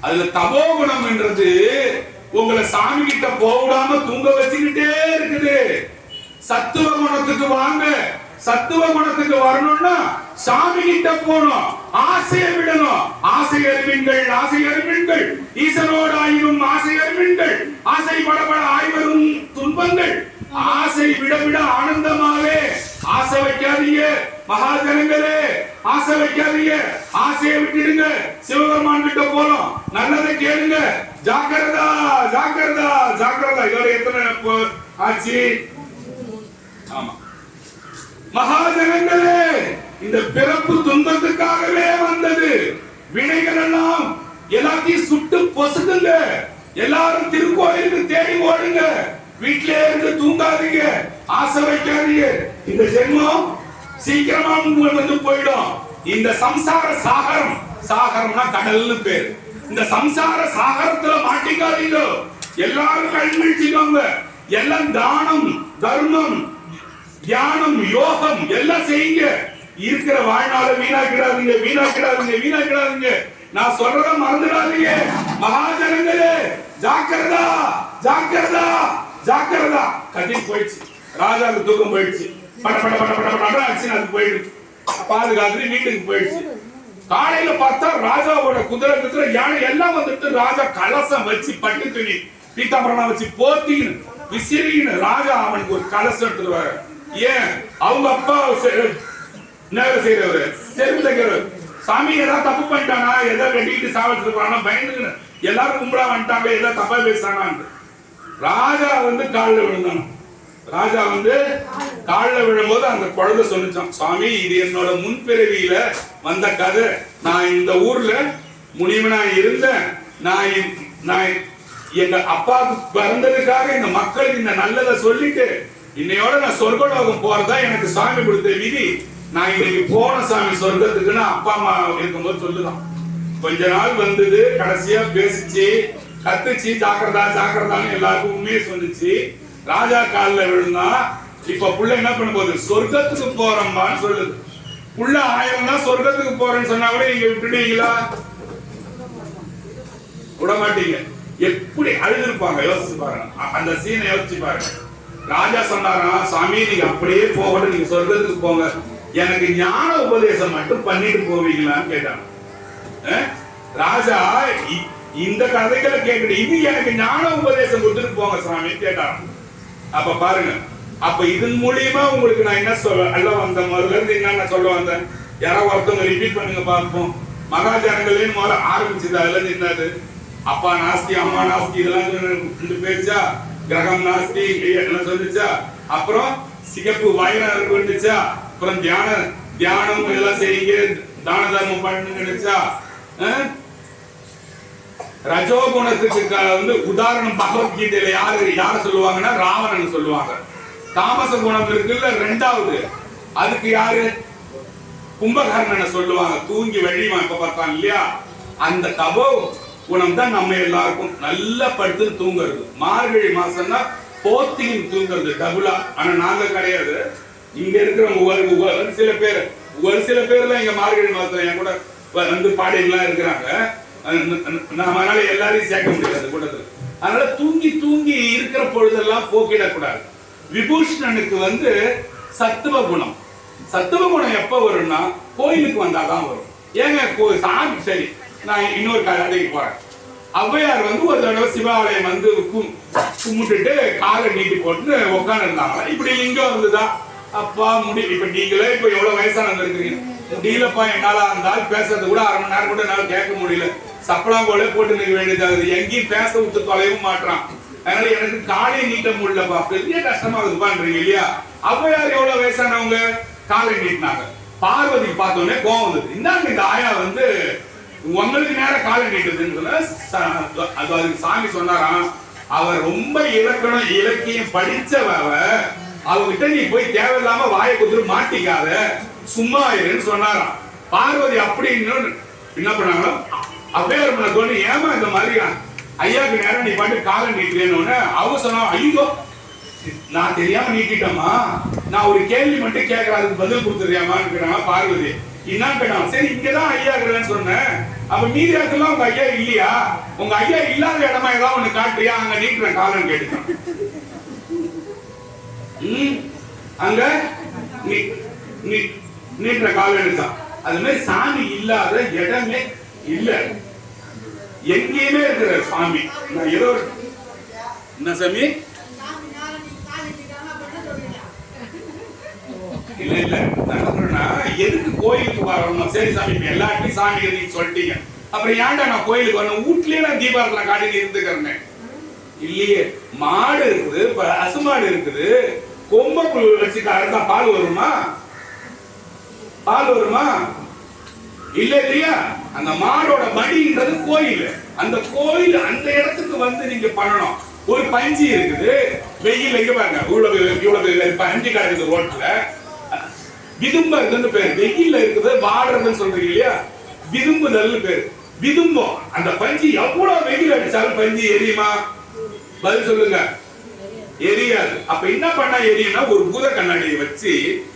அதுல தபோ குணம் என்றது உங்களை சாமி கிட்ட போடாம தூங்க வச்சுக்கிட்டே இருக்குது. சத்துவ குணத்துக்கு வாங்க. சத்துவ குணத்துக்கு வரணும்னா சாமி கிட்ட போகணும், ஆசையை விடணும். ஆசை அறிவின்கள், ஆசை அறிவின்கள், ஈசனோடு ஆயிரும் ஆசை அறிவின்கள், ஆசை படபட ஆய்வரும் துன்பங்கள், ஆசை விட விட ஆனந்தமாவே. ஆசை வைக்காதீங்க மகாஜனங்களே. ஆசை வைக்காதீங்க, ஆசையை விட்டுடுங்க, சிவபெருமான் கிட்ட போறோம், நல்லதை கேளுங்க. ஜாக்கிரதா ஜாக்கிரதா ஜாக்கிரதா. இதோட எத்தனை ஆச்சு? ஆமா மகாஜனங்களே, இந்த பிறப்பு துன்பத்துக்காகவே வந்தது. வினைகள் எல்லாம் எல்லாத்தையும் சுட்டு பொசுக்குங்க. எல்லாரும் திருக்கோயிலுக்கு தேடி ஓடுங்க. வீட்டிலே இருந்து தூங்காதீங்க, ஆசை வைக்காதீங்க. இந்த ஜென்மம் சீக்கிரமா வந்து போயிடும். இந்த சம்சார சாகரம், சாகரம்னா கடல்னு பேர். இந்த சம்சார சாகரத்துல மாட்டிக்காதீங்க. எல்லாரும் கல்விச்சிக்கோங்க. எல்லாம் தானம், தர்மம், தியானம், யோகம் எல்லாம் செய்யுங்க. இருக்கிற வாழ்நாளை வீணாக்கிடாதீங்க, வீணாக்கிடாதீங்க, வீணாக்கிடாதீங்க. நான் சொல்றத மறந்துடாதீங்க. மகாஜனங்களே, ஜாக்கிரதா ஜாக்கிரதா ஜாக்கிரதா. கட்டிட்டு போயிடுச்சு, ராஜாவுக்கு தூக்கம் போயிடுச்சு. பட பட பட பட பட ஆச்சு, அது போயிடுச்சு. பாதுகாத்து வீட்டுக்கு போயிடுச்சு. காலையில பார்த்தா ராஜாவோட குதிரை குதிரை யானை எல்லாம் வந்துட்டு ராஜா கலசம் வச்சு பட்டு துணி பீதாம்பரம் வச்சு போத்தின்னு விசிறின்னு ராஜா அவனுக்கு ஒரு கலசம் எடுத்துட்டு வர. ஏன்? அவங்க அப்பா நேரம் செய்யறவரு, செருப்பு தைக்கிறவர். சாமி ஏதாவது தப்பு பண்ணிட்டானா, ஏதாவது வெட்டிக்கிட்டு சாவடிச்சுட்டு போறானா பயந்துன்னு எல்லாரும் கும்பிடா வந்துட்டாங்க, ஏதாவது தப்பா பேசுறானான்னு ராஜா வந்து காலில் விழுந்தான். ராஜா வந்து காலில் விழும்போது அந்த குழந்தை சொல்லிச்சான், சுவாமி இது என்னோட முன்பிறவியில வந்த கதை. நான் இந்த ஊர்ல முனிவனா இருந்தேன். நான் எங்க அப்பாவுக்கு பிறந்ததுக்காக இந்த மக்களுக்கு இந்த நல்லதை சொல்லிட்டு இன்னையோட நான் சொர்க்கலோகம் போறதா எனக்கு சாமி கொடுத்த விதி. நான் இன்னைக்கு போன சாமி சொர்க்கத்துக்குன்னு அப்பா அம்மா இருக்கும்போது சொல்லுதான். கொஞ்ச நாள் வந்தது, கடைசியா பேசிச்சு, கத்துச்சு, ஜாக்கிரதா ஜாக்கிரதான்னு எல்லாருக்கும் உண்மையை சொல்லிச்சு. ராஜா காலில் விழுந்தா. இப்ப புள்ள என்ன பண்ண போகுது? சொர்க்கத்துக்கு போறோம்பான்னு சொல்லுது. புள்ள 1000 தான் சொர்க்கத்துக்கு போறேன்னு சொன்னா கூட நீங்க விட்டுடுவீங்களா? விட மாட்டீங்க. எப்படி அழுதுருப்பாங்க யோசிச்சு பாருங்க. அந்த சீனை யோசிச்சு பாருங்க. ராஜா சொன்னாராம், சாமி நீங்க அப்படியே போகணும், நீங்க சொர்க்கத்துக்கு போங்க, எனக்கு ஞான உபதேசம் மட்டும் பண்ணிட்டு போவீங்களான்னு கேட்டாங்க. ராஜா இந்த கதைகளை கேட்குது, இது எனக்கு ஞான உபதேசம் கொடுத்துட்டு போங்க சாமி கேட்டாங்க. அப்ப பாருங்க, அப்ப இதன் மூலியமா உங்களுக்கு நான் என்ன சொல்ல அல்ல வந்த முதல்ல இருந்து என்ன சொல்ல வந்தேன், யாராவது ஒருத்தவங்க ரிப்பீட் பண்ணுங்க பார்ப்போம். மகாஜனங்களேன்னு முதல்ல ஆரம்பிச்சது. அதுல இருந்து என்னது? அப்பா நாஸ்தி, அம்மா நாஸ்தி, இதெல்லாம் 2 பேருச்சா. கிரகம் நாஸ்தி எல்லாம் சொல்லிச்சா. அப்புறம் சிகப்பு வயனம் இருந்துச்சா. அப்புறம் தியானம் இதெல்லாம் செய்யுங்க, தான தர்மம் பண்ணுன்னு நினைச்சா. ரஜோகுணத்துக்கு வந்து உதாரணம் பகவத்கீதையில யார சொல்லுவாங்கன்னா ராவணன் சொல்லுவாங்க. தாமச குணம் இருக்குல்ல 2வது, அதுக்கு யாரு? கும்பகர்ணனை சொல்லுவாங்க. தூங்கி வெள்ளிவான் இப்ப பார்த்தான் இல்லையா, அந்த தபோ குணம் தான் நம்ம எல்லாருக்கும் நல்லா படுத்து தூங்குறது. மார்கழி மாசம்னா போத்தியும் தூங்குறது டபுளா. ஆனா நாங்க கிடையாது. இங்க இருக்கிறவங்க ஒரு சில பேர் தான் இங்க மார்கழி மாசத்துல என் கூட வந்து பாடிலாம் இருக்கிறாங்க. அதனால எல்லாரையும் சேர்க்க முடியாது கூட்டத்தில். அதனால தூங்கி தூங்கி இருக்கிற பொழுதெல்லாம் போக்கிடக்கூடாது. விபூஷணனுக்கு வந்து சத்துவ குணம். சத்துவ குணம் எப்ப வரும்னா கோயிலுக்கு வந்தாதான் வரும். ஏங்க சாமி, சரி நான் இன்னொரு கதைக்கு போறேன். ஔவையார் வந்து ஒரு தடவை சிவாலயம் வந்து கும்பிட்டுட்டு காலை நீட்டி போட்டு உட்காந்து இருந்தாங்க. இப்படி லிங்கம் வந்துதான். அப்பா முடி, இப்ப நீங்களே இப்ப எவ்வளவு வயசானவங்க இருக்கிறீங்க, முடியலப்பா என்னால இருந்தாலும் பேசுறது கூட 1/2 மணி நேரம் கூட என்னால கேட்க முடியல, சப்பளம் போல போட்டு நிற்க வேண்டியது, எங்கேயும் பேச விட்டு தொலைவும் மாட்டான், அதனால எனக்கு காலை நீட்ட முடியலப்பா, பெரிய கஷ்டமா இருக்குப்பான்றீங்க இல்லையா. ஔவையார் எவ்வளவு வயசானவங்க, காலை நீட்டினாங்க. பார்வதிக்கு பார்த்தோன்னே கோவம் வந்தது. இந்தாங்க இந்த ஆயா வந்து உங்களுக்கு நேரம் காலை நீட்டுதுன்னு அதுக்கு சாமி சொன்னாராம், அவர் ரொம்ப இலக்கணம் இலக்கியம் படிச்சவ, அவகிட்ட நீ போய் தேவையில்லாம வாயை குத்துட்டு மாட்டிக்காத, சும்மா இருன்னு சொன்னாராம். பார்வதி அப்படி என்ன பண்ணாங்களோ ஔவையார் பண்ண தோணி, ஏமா இந்த மாதிரி ஐயாவுக்கு நேரம் நீ பாட்டு காலை நீட்டுறேன்னு அவங்க சொன்னா, ஐயோ நான் தெரியாம நீட்டிட்டோமா, நான் ஒரு கேள்வி மட்டும் கேட்கறேன், அதுக்கு பதில் கொடுத்துறியாமான்னு பார்வதி. என்ன கேட்டான், சரி இங்கதான் ஐயா இருக்கிறேன்னு சொன்னேன், அப்ப மீதி இடத்துல உங்க ஐயா இல்லையா, உங்க ஐயா இல்லாத இடமா ஏதாவது ஒண்ணு காட்டுறியா, அங்க நீட்டுறேன் காலன்னு கேட்டுட்டான். அங்க நீட்டுற காலன்னு தான். அது மாதிரி சாமி இல்லாத இடமே இல்ல, எங்கேயுமே இருக்கிற சாமி. நான் ஏதோ என்ன சாமி இல்ல இல்ல நான் என்னன்னா எதுக்கு கோயிலுக்கு வரணும்? சரி சாமி எல்லாத்தையும் சாமி நீங்க சொல்லிட்டீங்க, அப்புறம் ஏன்டா நான் கோயிலுக்கு வரணும்? வீட்லயே நான் தீபாவளி காட்டி இருந்துக்கிறேன் இல்லையே. மாடு இருக்குது, பசுமாடு இருக்குது, கொம்ப வச்சு அறுத்தா பால் வருமா? பால் வருமா? இல்ல இல்லையா? அந்த மாடோட மடின்றது கோயில். அந்த கோயில் அந்த இடத்துக்கு வந்து நீங்க பண்ணணும். ஒரு பஞ்சு இருக்குது, வெயில் இங்க பாருங்க, இவ்வளவு பஞ்சு கிடக்குது ரோட்ல, விதும்புன்னு பேரு. வெயில்ல இருக்குது வாடுறதுன்னு சொல்றீங்க இல்லையா, விதும்புதல் பேரு. விதும்பம். அந்த பஞ்சு எவ்வளவு வெயில் அடிச்சாலும் பஞ்சு எரியுமா? பதில் சொல்லுங்க. எரியாது. அப்ப என்ன பண்ணா எரியும்னா, ஒரு பூத கண்ணாடியை வச்சு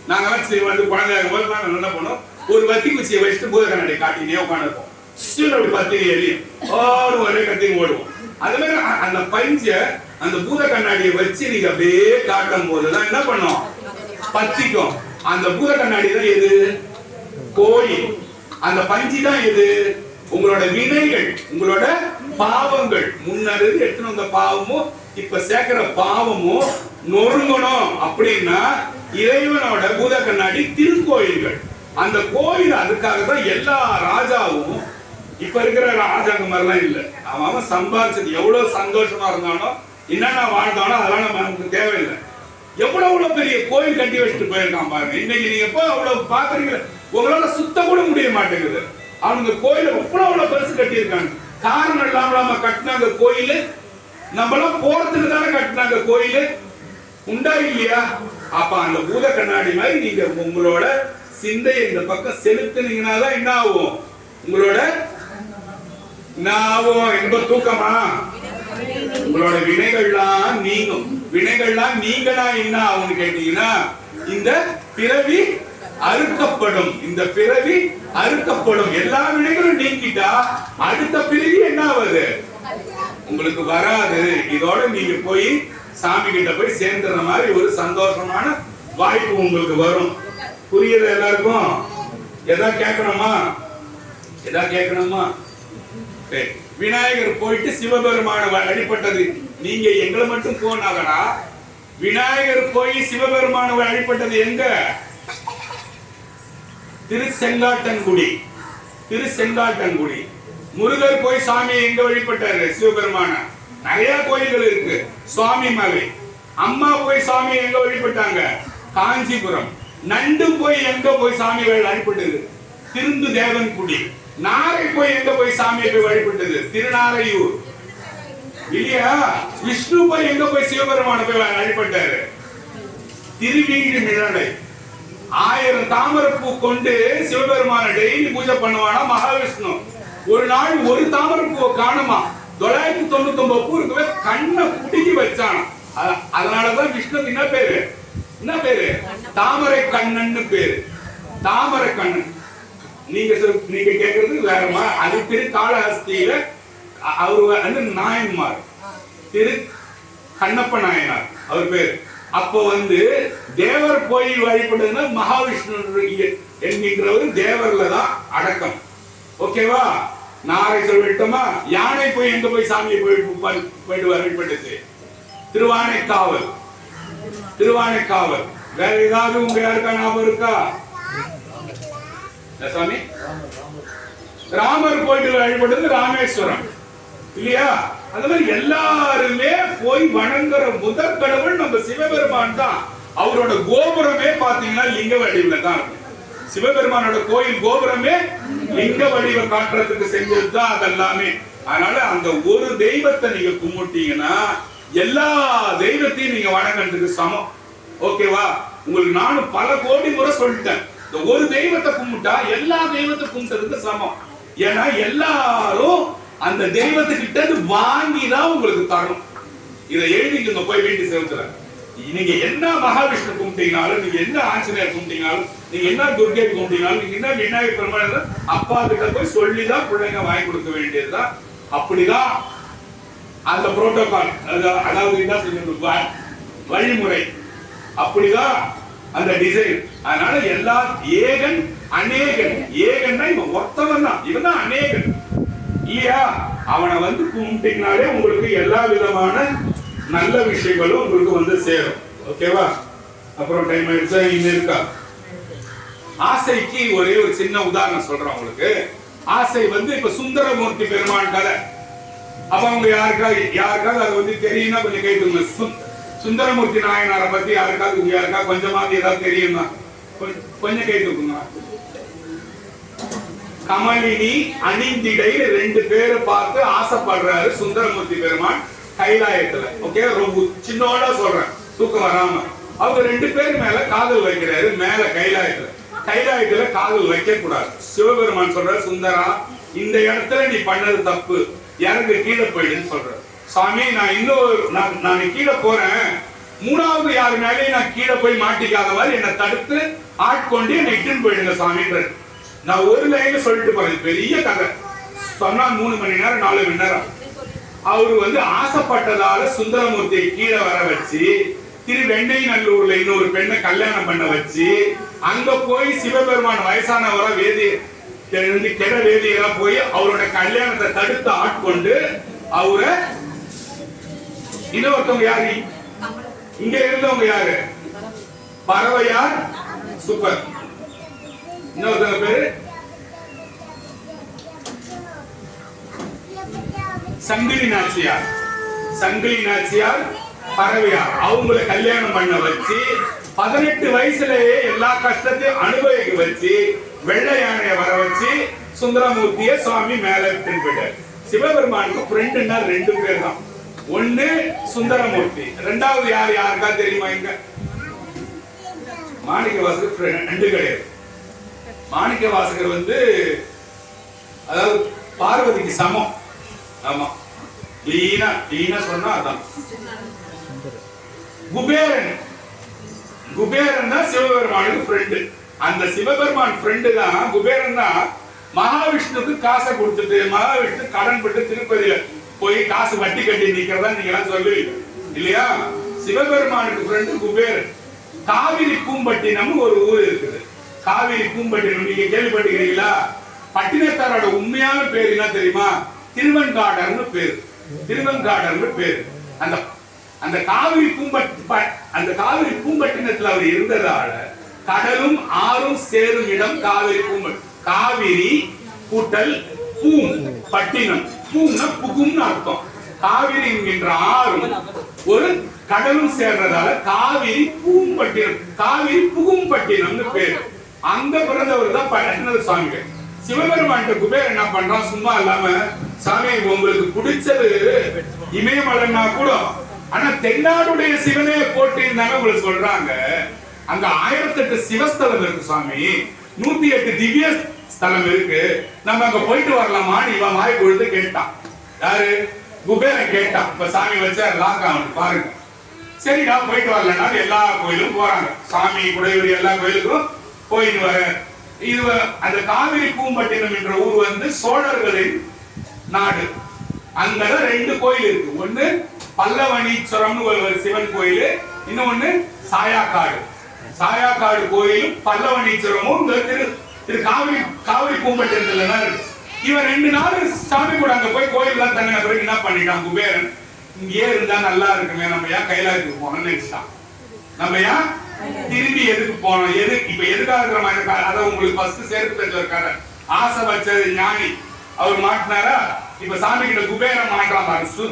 நாங்க வச்சு வந்து குழந்தைங்க போது நாங்க என்ன பண்ணோம், ஒரு வத்தி குச்சியை வச்சுட்டு பூத கண்ணாடி காட்டினே உட்காந்துருப்போம். அப்படி பத்தி எரியும், ஒரே கத்தி ஓடுவோம். அது மாதிரி அந்த பஞ்ச அந்த பூத கண்ணாடியை வச்சு நீங்க அப்படியே காட்டும் போதுதான் என்ன பண்ணும், பத்திக்கும். அந்த பூத கண்ணாடி தான் எது? கோயில். அந்த பஞ்சு தான் எது? உங்களோட வினைகள், உங்களோட பாவங்கள். முன்னது எடுத்துன்னு வந்த பாவமும் இப்ப சேர்க்கிற பாவமும் நொறுங்கணும் அப்படின்னா இறைவனோட பூத கண்ணாடி திருக்கோயில்கள். அந்த கோயில் அதுக்காக தான் எல்லா ராஜாவும், இப்ப இருக்கிற ராஜாங்க மாதிரிலாம் இல்ல, அவன் சம்பாதிச்சது எவ்வளவு சந்தோஷமா இருந்தாலும் என்னென்ன வாழ்ந்தாலும் அதெல்லாம் நமக்கு தேவையில்லை. எவ்வளவு பெரிய கோயில் கட்டி வச்சுட்டு போயிருக்கான் பாருங்க. இன்னைக்கு நீங்க எப்போ அவ்வளவு பாக்குறீங்க, உங்களால சுத்த கூட முடிய மாட்டேங்குது. அவங்க கோயில எவ்வளவு பெருசு கட்டி இருக்காங்க. காரணம் இல்லாம கட்டினாங்க கோயில். நம்மளாம் போறதுக்கு தானே கட்டினாங்க கோயில், உண்டா இல்லையா? அப்ப அந்த பூத கண்ணாடி மாதிரி நீங்க உங்களோட சிந்தையை இந்த பக்கம் செலுத்தினீங்கன்னா தான் என்ன ஆகும்? உங்களோட என்ன ஆகும்? என்ப தூக்கமா? உங்களோட வினைகள்லாம் நீங்கும். வினைகள்லாம் நீங்களா என்ன ஆகும்னு கேட்டீங்கன்னா, இந்த பிறவி அறுக்கப்படும். இந்த பிறவி அறுக்கப்படும். எல்லா வினைகளும் நீக்கிட்டா அடுத்த பிறவி என்ன ஆகுது? உங்களுக்கு வராது. இதோட நீங்க போய் சாமி கிட்ட போய் சேர்ந்துற மாதிரி ஒரு சந்தோஷமான வாய்ப்பு உங்களுக்கு வரும். புரியுது எல்லாருக்கும்? எதா கேட்கணுமா? எதா கேட்கணுமா? விநாயகர் போயிட்டு சிவபெருமான வழிபட்டது. நீங்க எங்களை மட்டும் போனாகனா, விநாயகர் போய் சிவபெருமான வழிபட்டது எங்க? திருச்செங்காட்டன்குடி. திருச்செங்காட்டன்குடி. முருகர் போய் சாமியை எங்க வழிபட்டாரு? சிவபெருமான. நிறைய கோயில்கள் இருக்கு. சுவாமி மலை. அம்மா போய் சாமியை எங்க வழிபட்டாங்க? காஞ்சிபுரம். நண்டு போய் எங்க போய் சாமி வழிபட்டது? திருந்து தேவன்குடி. நாரை போய் எங்க போய் சாமியை போய் வழிபட்டது? திருநாரையூர் இல்லையா? விஷ்ணு போய் எங்க போய் சிவபெருமான போய் வழிபட்டாரு? திருவீழி மிழலை. 1000 தாமரைப்பூ கொண்டு சிவபெருமான டெய்லி பூஜை பண்ணுவானா மகாவிஷ்ணு. ஒரு நாள் ஒரு தாமரைப்பூவை காணுமா, 999 பூ இருக்கவே கண்ணை புடுங்கி வச்சானா. அதனாலதான் விஷ்ணுக்கு என்ன பேரு? என்ன பேரு? தாமரை கண்ணன் பேரு. தாமரை கண்ணன். நீங்க கேக்குறது வேறமா? அது திரு காளஹஸ்தியில அவரு வந்து நாயன்மார், திரு கண்ணப்ப நாயனார் அவர் பேரு. அப்போ வந்து தேவர் போய் வழிபடுதுன்னா மகாவிஷ்ணு என்கின்றவர் தேவர்ல தான் அடக்கம். ஓகேவா? நாரை சொல்லிட்டோமா? யானை போய் எங்க போய் சாமியை போயிட்டு வழிபட்டுச்சு? திருவானைக்காவல். திருவானைக்காவல். வேற ஏதாவது உங்க யாருக்கா ஞாபகம் இருக்கா? சாமி ராமர் போயிட்டு வழிபட்டது ராமேஸ்வரம் இல்லையா? அந்த மாதிரி எல்லாருமே போய் வணங்குற முதல் கடவுள் நம்ம சிவபெருமான் தான். அவரோட கோபுரமே பாத்தீங்கன்னா லிங்க வடிவுல தான் இருக்கு. சிவபெருமானோட கோயில் கோபுரமே லிங்க வடிவ காட்டுறதுக்கு செஞ்சதுதான் அதெல்லாமே. அதனால அந்த ஒரு தெய்வத்தை நீங்க கும்பிட்டீங்கன்னா எல்லா தெய்வத்தையும் நீங்க வணங்குறதுக்கு சமம். ஓகேவா? உங்களுக்கு நானும் பல கோடி முறை சொல்லிட்டேன், இந்த ஒரு தெய்வத்தை கும்பிட்டா எல்லா தெய்வத்தை கும்பிட்டதுக்கு சமம். ஏன்னா எல்லாரும் அந்த தெய்வத்துக்கிட்ட வாங்கிதான் உங்களுக்கு தரணும். இதை எழுதிங்க போய் வீட்டு சேர்த்துல. நீங்க என்ன மகாவிஷ்ணு கும்பிட்டீங்கனாலும், நீங்க என்ன ஆஞ்சநேயர் கும்பிட்டீங்கனாலும், நீங்க என்ன துர்கை கும்பிட்டீங்கனாலும், நீங்க என்ன விநாயகர் பெருமாள் அப்பா கிட்ட போய் சொல்லிதான் பிள்ளைங்க வாங்கி கொடுக்க வேண்டியதுதான். அப்படிதான் அந்த புரோட்டோகால், அதாவது என்ன வழிமுறை, அப்படிதான் அந்த டிசைன். அதனால எல்லா ஏகன் அநேகன். ஏகன்னா இவன் ஒருத்தவன் தான், இவன் தான் அநேகன் இல்லையா? அவனை வந்து கும்பிட்டீங்கனாலே உங்களுக்கு எல்லா விதமான நல்ல விஷயங்களும் உங்களுக்கு வந்து சேரும். ஓகேவா? அப்புறம் டைம் ஆயிடுச்சா? இன்னும் இருக்கா? ஆசைக்கு ஒரே ஒரு சின்ன உதாரணம் சொல்றேன் உங்களுக்கு. ஆசை வந்து இப்ப சுந்தரமூர்த்தி பெருமான் கதை. அப்ப அவங்க யாருக்காவது அது வந்து தெரியும்னா கொஞ்சம் கேட்டுங்க. சுந்தரமூர்த்தி நாயனாரை பத்தி யாருக்காவது கொஞ்சமாவது ஏதாவது தெரியுமா? கொஞ்சம் கேட்டுக்குங்க. கமலினி அணிந்திடை 2 பேரை பார்த்து ஆசைப்படுறாரு சுந்தரமூர்த்தி பெருமான் கைலாயத்துல. ஓகே, ரொம்ப சின்னோட சொல்றேன் தூக்கம் வராம. அவங்க 2 பேர் மேல காதல் வைக்கிறாரு. மேல கைலாயத்துல காதல் வைக்க கூடாது. சிவபெருமான் சொல்ற, சுந்தரா இந்த இடத்துல நீ பண்ணது தப்பு, எனக்கு கீழே போயிடுன்னு சொல்ற. சாமி நான் கீழே போறேன், 3வது யாரு மேலேயும் நான் கீழே போய் மாட்டிக்காத மாதிரி என்னை தடுத்து ஆட்கொண்டு என்னை இட்டுன்னு போயிடுங்க சாமின்ற. நான் ஒரு லைன்ல சொல்லிட்டு போறேன், பெரிய கதை சொன்னா 3 மணி நேரம் 4 மணி நேரம். அவரு வந்து ஆசைப்பட்டதால சுந்தரமூர்த்தியை கீழே வர வச்சு திருவெண்ணைநல்லூர்ல இன்னொரு பெண்ணை கல்யாணம் பண்ண வச்சு அங்க போய் சிவபெருமான் வயசானவரா கெட வேதியெல்லாம் போய் அவரோட கல்யாணத்தை தடுத்து ஆட்கொண்டு அவரை இன்னொருத்தவங்க யாரு இங்க இருந்தவங்க யாரு பறவையார் சூப்பர் இன்னொருத்தவங்க பேரு சங்கிலி நாச்சியார் பறவையார் அவங்களை கல்யாணம் பண்ண வச்சு 18 வயசுலயே எல்லா கஷ்டத்தையும் அனுபவிக்க வச்சு வெள்ளை யானைய வர வச்சு சுந்தரமூர்த்திய சுவாமி மேல போயிட்டார். சிவபெருமானுக்கு ஃப்ரெண்டுன்னா 2 பேர் தான். ஒண்ணு சுந்தரமூர்த்தி, 2வது யாருக்கா தெரியுமா? இங்க மாணிக்கவாசகர் ஃப்ரெண்டு கிடையாது. மாணிக்கவாசகர் வந்து அதாவது பார்வதிக்கு சமம். ஆமா, லீனா சொன்னா அதான். குபேரன் தான் சிவபெருமானுக்கு ஃப்ரெண்டு. அந்த சிவபெருமான் ஃப்ரெண்டு தான் குபேரன் தான் மகாவிஷ்ணுக்கு காசை கொடுத்துட்டு மகாவிஷ்ணு கடன் பட்டு திருப்பதியில போய் காசு வட்டி கட்டி நிக்கிறதா நீங்க எல்லாம் சொல்லுவீங்க இல்லையா? சிவபெருமானுக்கு ஃப்ரெண்டு குபேரன். காவிரி பூம்பட்டினம் ஒரு ஊர் இருக்குது. காவிரி பூம்பட்டினம் நீங்க கேள்விப்பட்டிருக்கீங்களா? பட்டினத்தாரோட உண்மையான பேர் என்ன தெரியுமா? திருவெண்காடர்னு பேரு. அந்த காவிரி பூம்பட்டினத்துல அவர் இருந்ததால கடலும் ஆறும் சேரும் இடம் காவிரி காவிரி கூட்டல் பூம் பட்டினம். பூம்னா புகும்னு அர்த்தம். காவிரி என்கின்ற ஆறும் ஒரு கடலும் சேர்றதால காவிரி பூம்பட்டினம், காவிரி புகும்பட்டினம்னு பேரு. அங்க பிறந்தவர் தான் பட்டினது சுவாமிகள். சிவபெருமான் குபேர் என்ன பண்றான், சும்மா இல்லாம சாமி உங்களுக்கு பிடிச்சது இமயமலைன்னா கூட, ஆனா தென்னாடுடைய சிவனே போட்டு இருந்தாங்க உங்களுக்கு சொல்றாங்க. அங்க 1008 சிவஸ்தலம் இருக்கு சாமி, 108 திவ்ய ஸ்தலம் இருக்கு, நம்ம அங்க போயிட்டு வரலாமான்னு இவன் வாய் கொடுத்து கேட்டான். யாரு? குபேரன் கேட்டான். இப்ப சாமி வச்சா லாக் ஆகணும் பாருங்க. சரிடா போயிட்டு வரலன்னா எல்லா கோயிலும் போறாங்க. சாமி கூட இவர் எல்லா கோயிலுக்கும் போயிட்டு வர. இது அந்த காவிரி பூம்பட்டினம் என்ற ஊர் வந்து சோழர்களின் நாடு. அங்கதான் 2 கோயில் இருக்கு. ஒண்ணு பல்லவனீஸ்வரம்னு ஒரு சிவன் கோயில், இன்னொன்னு சாயாக்காடு கோயிலும் பல்லவனீஸ்வரமும் திரு காவிரி பூம்பட்டினத்துல தான் இருக்கு. இவன் 2 நாள் சாமி கூட அங்க போய் கோயில்லாம் தங்க பிறகு என்ன பண்ணிட்டான் குபேரன், இங்கே இருந்தா நல்லா இருக்குமே, நம்ம ஏன் கைலாயத்துக்கு போனோம்னு நினைச்சிட்டான். நம்ம ஏன் திரும்பி எதுக்கு போனோம், இப்ப எதுக்காக இருக்கிற மாதிரி. அதை உங்களுக்கு ஃபர்ஸ்ட் சேர்த்து வச்சிருக்காரு. ஆசை வச்சது ஞானி அவர் மாட்டினாரா. இப்ப சாமி கிட்ட குபேரன் மாட்டான் பாரு.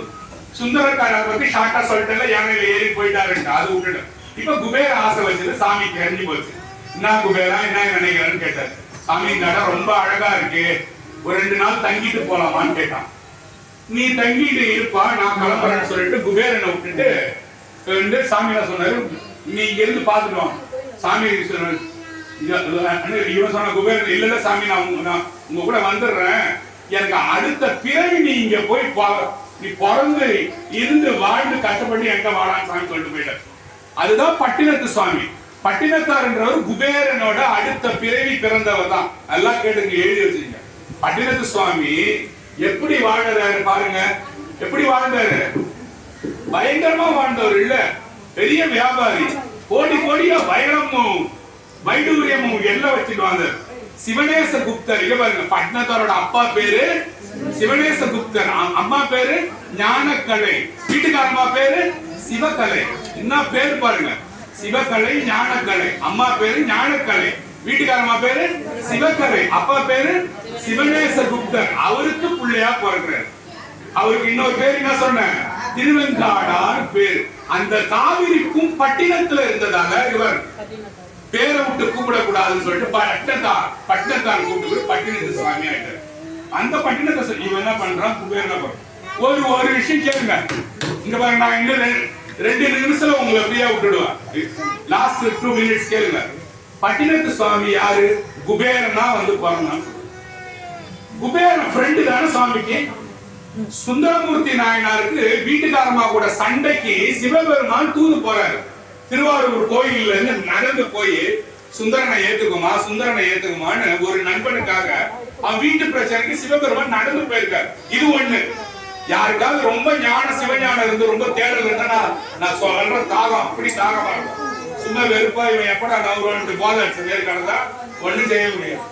சுந்தரக்காரரை பத்தி ஷார்ட்டா சொல்லிட்டு யானையில ஏறி போயிட்டாருன்னு அது விட்டுட்டு, இப்ப குபேர ஆசை வச்சது சாமிக்கு தெரிஞ்சு போச்சு. என்ன குபேரா என்ன நினைக்கிறேன்னு கேட்டாரு. சாமி இந்த இடம் ரொம்ப அழகா இருக்கு, ஒரு 2 நாள் தங்கிட்டு போலாமான்னு கேட்டான். நீ தங்கிட்டு இருப்பா, நான் கிளம்புறேன்னு சொல்லிட்டு குபேரனை விட்டுட்டு சாமி என்ன சொன்னாரு, நீ இங்க இருந்து பாத்துட்டோம். சாமி இவன் சொன்ன குபேரன், இல்ல சாமி நான் உங்க கூட வந்துடுறேன், எனக்கு அடுத்த பிறகு நீ இங்க போய் நீ பிறந்து இருந்து வாழ்ந்து கஷ்டப்பட்டு எங்க வாழான்னு சாமி சொல்லிட்டு போயிட்ட. அதுதான் பட்டினத்து சுவாமி. பட்டினத்தார் என்றவர் குபேரனோட அடுத்த பிறவி பிறந்தவர் தான். நல்லா கேட்டுங்க, எழுதி வச்சுங்க. பட்டினத்து சுவாமி எப்படி வாழ்ந்தாரு பாருங்க, எப்படி வாழ்ந்தாரு. பயங்கரமா வாழ்ந்தவர் இல்ல, பெரிய வியாபாரி, கோடியா வைரமும் வைடூரியமும் எல்லாம் வச்சுட்டு சிவனேச குப்தர். இங்க பாருங்க, பட்னத்தாரோட அப்பா பேரு சிவனேச குப்தர், அம்மா பேரு ஞானக்கலை, வீட்டுக்காரம்மா பேரு சிவகலை. என்ன பேர் பாருங்க, சிவகலை ஞானக்கலை, அம்மா பேரு ஞானக்கலை, வீட்டுக்காரமா பேரு சிவகரை, அப்பா பேரு சிவநேச குப்தர். அவருக்கு பிள்ளையா பிறக்கிறார். அவருக்கு இன்னொரு பேர் என்ன சொன்னேன், திருவெங்காடார் பேர். அந்த காவிரிக்கும் பட்டினத்துல இருந்ததால இவர் பேரை விட்டு கூப்பிடக்கூடாதுன்னு சொல்லிட்டு பட்டினத்தார் கூப்பிட்டு பட்டினத்து சுவாமி ஆயிட்டார். அந்த பட்டினத்தை இவன் என்ன பண்றான், குபேரன் ஒரு விஷயம் கேளுங்க. இங்க பாருங்க, நான் இன்னும் 2 நிமிஷத்துல உங்களை ஃப்ரீயா விட்டுடுவேன். லாஸ்ட் 2 மினிட்ஸ் கேளுங்க. பட்டினத்து சுவாமி யாரு, குபேரனா வந்து பிறந்தான். குபேரன் ஃப்ரெண்டு தானே சுவாமிக்கு. சுந்தரமூர்த்தி நாயனாருக்கு வீட்டுக்காரமா கூட சண்டைக்கு சிவபெருமான் தூது போறாரு. திருவாரூர் கோயில்ல இருந்து நடந்து போய் சுந்தரனை ஏத்துக்குமான்னு ஒரு நண்பனுக்காக அவன் வீட்டு பிரச்சனைக்கு சிவபெருமான் நடந்து போயிருக்காரு. இது ஒண்ணு. யாருக்காவது ரொம்ப சிவஞானம் இருந்து ரொம்ப தேடல் இருந்தா நான் சொல்ற தாகம் அப்படி தாகமா இருக்கும். சும்மா வெறுப்பா இவன் எப்படா நவருவான்னு போதை நேர்காணதா ஒண்ணும் செய்ய முடியாது.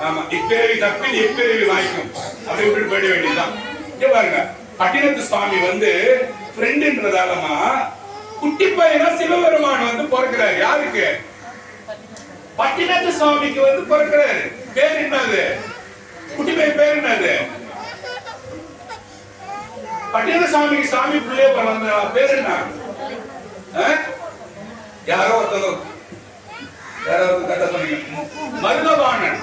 ஆமா, இப்பிறவி தப்பில் எப்பிறவி வாய்க்கும் அப்படி இப்படி போயிட வேண்டியதுதான். இங்க பாருங்க, பட்டினத்து சுவாமி வந்து ஃப்ரெண்டுன்றதாலமா குட்டி பையனா சிவபெருமான் வந்து பிறக்கிறாரு. யாருக்கு, பட்டினத்து சுவாமிக்கு வந்து பிறக்கிறாரு. பேர் என்னது, குட்டி பையன் பேர் என்னது, பட்டின சுவாமிக்கு சாமி பிள்ளைய பிறந்த பேர் என்ன, யாரோ ஒருத்தர் கட்ட சொன்னீங்க, மருதவாணன்.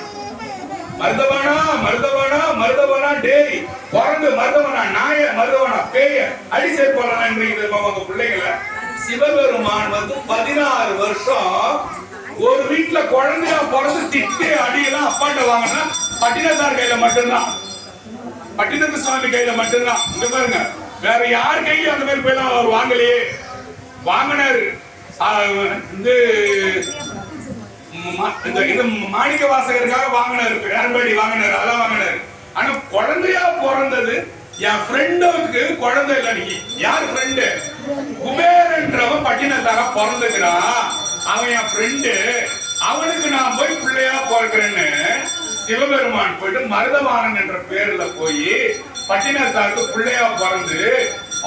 மருதவானா டேய் பிறந்து மருதவானா நாய மருதவானா பேய அடி சேர்ப்பாங்க பிள்ளைங்களை. சிவபெருமான் வந்து 16 வருஷம் ஒரு வீட்டுல குழந்தையா பிறந்து திட்டு அடியெல்லாம் அப்பாட்ட வாங்கினா பட்டினத்தார் கையில மட்டும்தான், பட்டினத்து சுவாமி கையில மட்டும்தான். இங்க பாருங்க, வேற யார் கையில அந்த மாதிரி போயெல்லாம் அவர் வாங்கலையே. வாங்கினாரு இது மாணிக்க வாசகருக்காக வாங்கினாரு, பேரம்படி வாங்கினாரு, அதெல்லாம் வாங்கினாரு. ஆனா குழந்தையா பிறந்தது என் ஃப்ரெண்டுக்கு குழந்தை இல்ல. நீ யார் ஃப்ரெண்டு, குபேரன்றவன் பட்டினத்தார பிறந்துக்கிறான். அவன் என் ஃப்ரெண்டு, அவனுக்கு நான் போய் பிள்ளையா பிறக்கிறேன்னு சிவபெருமான் போயிட்டு மருதவாணன் என்ற பேர்ல போய் பட்டினத்தாருக்கு பிள்ளையா பிறந்து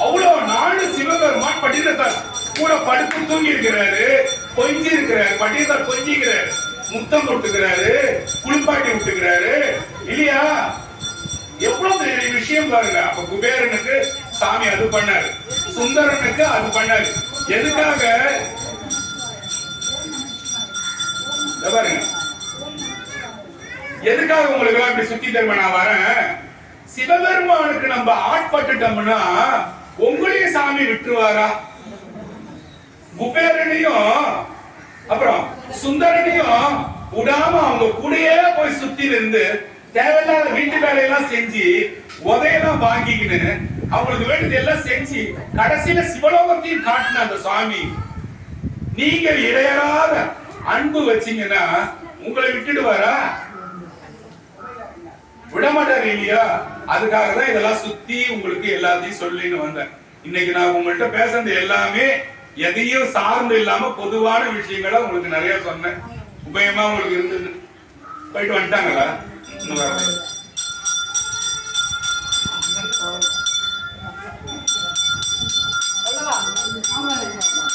அவ்வளவு நாடு சிவபெருமான் பட்டினத்தார் கூட படுத்து தூங்கி இருக்கிறாரு, கொஞ்சி இருக்கிறாரு, பட்டினத்தார் கொஞ்சிக்கிறாரு, முத்தம் கொடுத்துக்கிறாரு, குளிப்பாட்டி விட்டுக்கிறாரு இல்லையா. எவ்வளவு பெரிய விஷயம் பாருங்க. அப்ப குபேரனுக்கு சாமி அது பண்ணாரு, சுந்தரனுக்கு அது பண்ணாரு. எதுக்காக பாருங்க, எதுக்காக உங்களுக்கு எல்லாம் இப்படி சுத்தி தருவ நான் வரேன். சிவபெருமானுக்கு நம்ம ஆட்பட்டுட்டோம்னா உங்களையும் சாமி விட்டுருவாரா? குபேரனையும் அப்புறம் சுந்தரனையும் விடாம அவங்க கூடயே போய் சுத்தி இருந்து தேவையில்லாத வீட்டு வேலையெல்லாம் செஞ்சு உதையெல்லாம் வாங்கிக்கிட்டு அவங்களுக்கு வேண்டியது எல்லாம் செஞ்சு கடைசியில சிவலோகத்தையும் காட்டின அந்த சுவாமி, நீங்க இடையறாத அன்பு வச்சீங்கன்னா உங்களை விட்டுடுவாரா? விடமாட்டாரு இல்லையா. அதுக்காக தான் இதெல்லாம் சுத்தி உங்களுக்கு எல்லாத்தையும் சொல்லின்னு வந்தேன். இன்னைக்கு நான் உங்கள்கிட்ட பேசுறது எல்லாமே எதையும் சார்ந்து இல்லாம பொதுவான விஷயங்களை உங்களுக்கு நிறைய சொன்னேன். உபயமா உங்களுக்கு இருந்தது. போயிட்டு வந்துட்டாங்களா?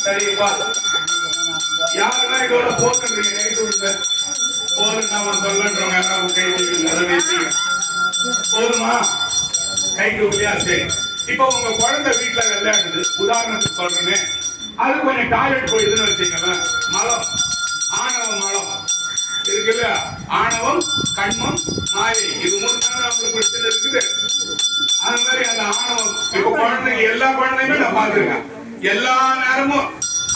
சரிப்பா, யாரெல்லாம் இதோட போக்குறீங்க போதுமா? கைக்கு உள்ளியா? சரி. இப்ப உங்க குழந்தை வீட்டுல விளையாடுது, உதாரணத்துக்கு சொல்றேன்னு, அது கொஞ்சம் டாய்லெட் போயிடுதுன்னு வச்சுக்கோங்களேன். மலம், ஆணவ மலம் இருக்குல்ல, ஆணவம், கண்மம், மாயை, இது 3 தான் நம்மளுக்கு பிரச்சனை இருக்குது. அது மாதிரி அந்த ஆணவம் இப்ப குழந்தைங்க, எல்லா குழந்தையுமே நான் பாத்துருக்கேன். எல்லா நேரமும்